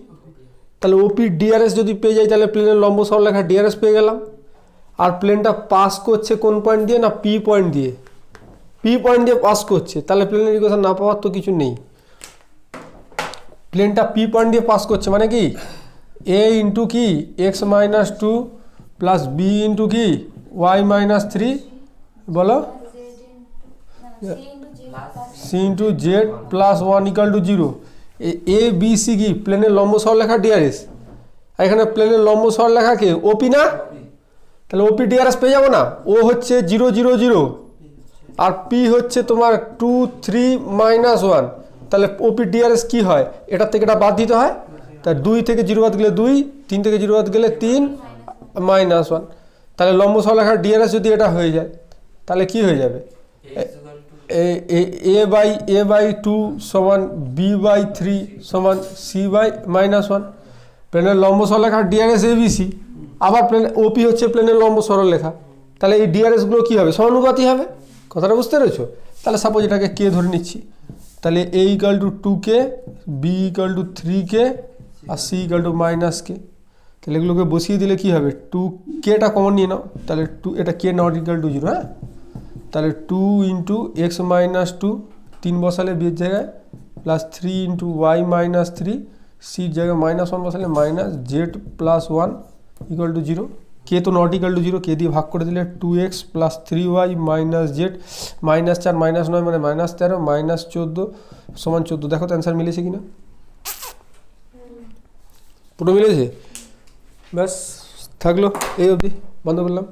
তাহলে ওপি ডিআরএস যদি পেয়ে যাই, তাহলে প্লেনের লম্ব সরলরেখা ডিআরএস পেয়ে গেলাম। আর প্লেনটা পাস করছে কোন পয়েন্ট দিয়ে না, পি পয়েন্ট দিয়ে, পি পয়েন্ট দিয়ে পাস করছে, তাহলে প্লেনের ইকুয়েশন না পাওয়ার তো কিছু নেই। প্লেনটা পি পয়েন্ট দিয়ে পাস করছে মানে কি, এ ইন্টু কি x minus 2 plus B into কি ওয়াই মাইনাস 3, বলো c into z plus 1 equal to 0। A B c কি প্লেনের লম্ব সরলরেখা ডিআরএস, এখানে প্লেনের লম্ব সরলরেখাকে ওপি না, তাহলে ওপি ডিআরএস পেয়ে যাবো না। ও হচ্ছে 0, 0, 0 আর পি হচ্ছে তোমার 2, 3, -1, তাহলে ওপি ডিআরএস কি হয়, এটার থেকে এটা বাদ দিতে হয়। তা 2 থেকে 0 বাদ গেলে 2, 3 থেকে 0 বাদ গেলে 3, -1। তাহলে লম্ব সরলরেখার ডিআরএস যদি এটা হয়ে যায়, তাহলে কি হয়ে যাবে, এ বাই 2 সমান বি বাই 3 সমান সি বাই -1। প্লেনের লম্ব সরলরেখার ডিআরএস এবিসি, আবার প্লেন ওপি হচ্ছে প্লেনের লম্ব সরলরেখা, তাহলে এই ডিআরএসগুলো কী হবে, সমানুপাতি হবে। কথাটা বুঝতে পেরেছো? তাহলে সাপোজ এটাকে কে ধরে নিচ্ছি, তাহলে a equal to 2k, b equal to 3k আর সি ইকাল টু -k। তাহলে এগুলোকে বসিয়ে দিলে কি হবে, 2kটা কমন নিয়ে নাও, তাহলে 2 এটা কে নট ইকাল টু 0, হ্যাঁ। তাহলে 2 ইন্টু এক্স মাইনাস 2, 3 বসালে বিয়ের জায়গায়, প্লাস 3 ইন্টু ওয়াই মাইনাস 3, সির জায়গায় -1 বসালে minus Z plus 1 equal to 0। কে তো নট ইকাল টু 0, কে দিয়ে ভাগ করে দিলে 2x plus 3y minus Z, -4 -9 মানে -13, -14 সমান 14। দেখো তো অ্যান্সার মিলেছে কিনা, পুরো মিলেছে। ব্যাস থাকলো, এই অবধি বন্ধ করলাম।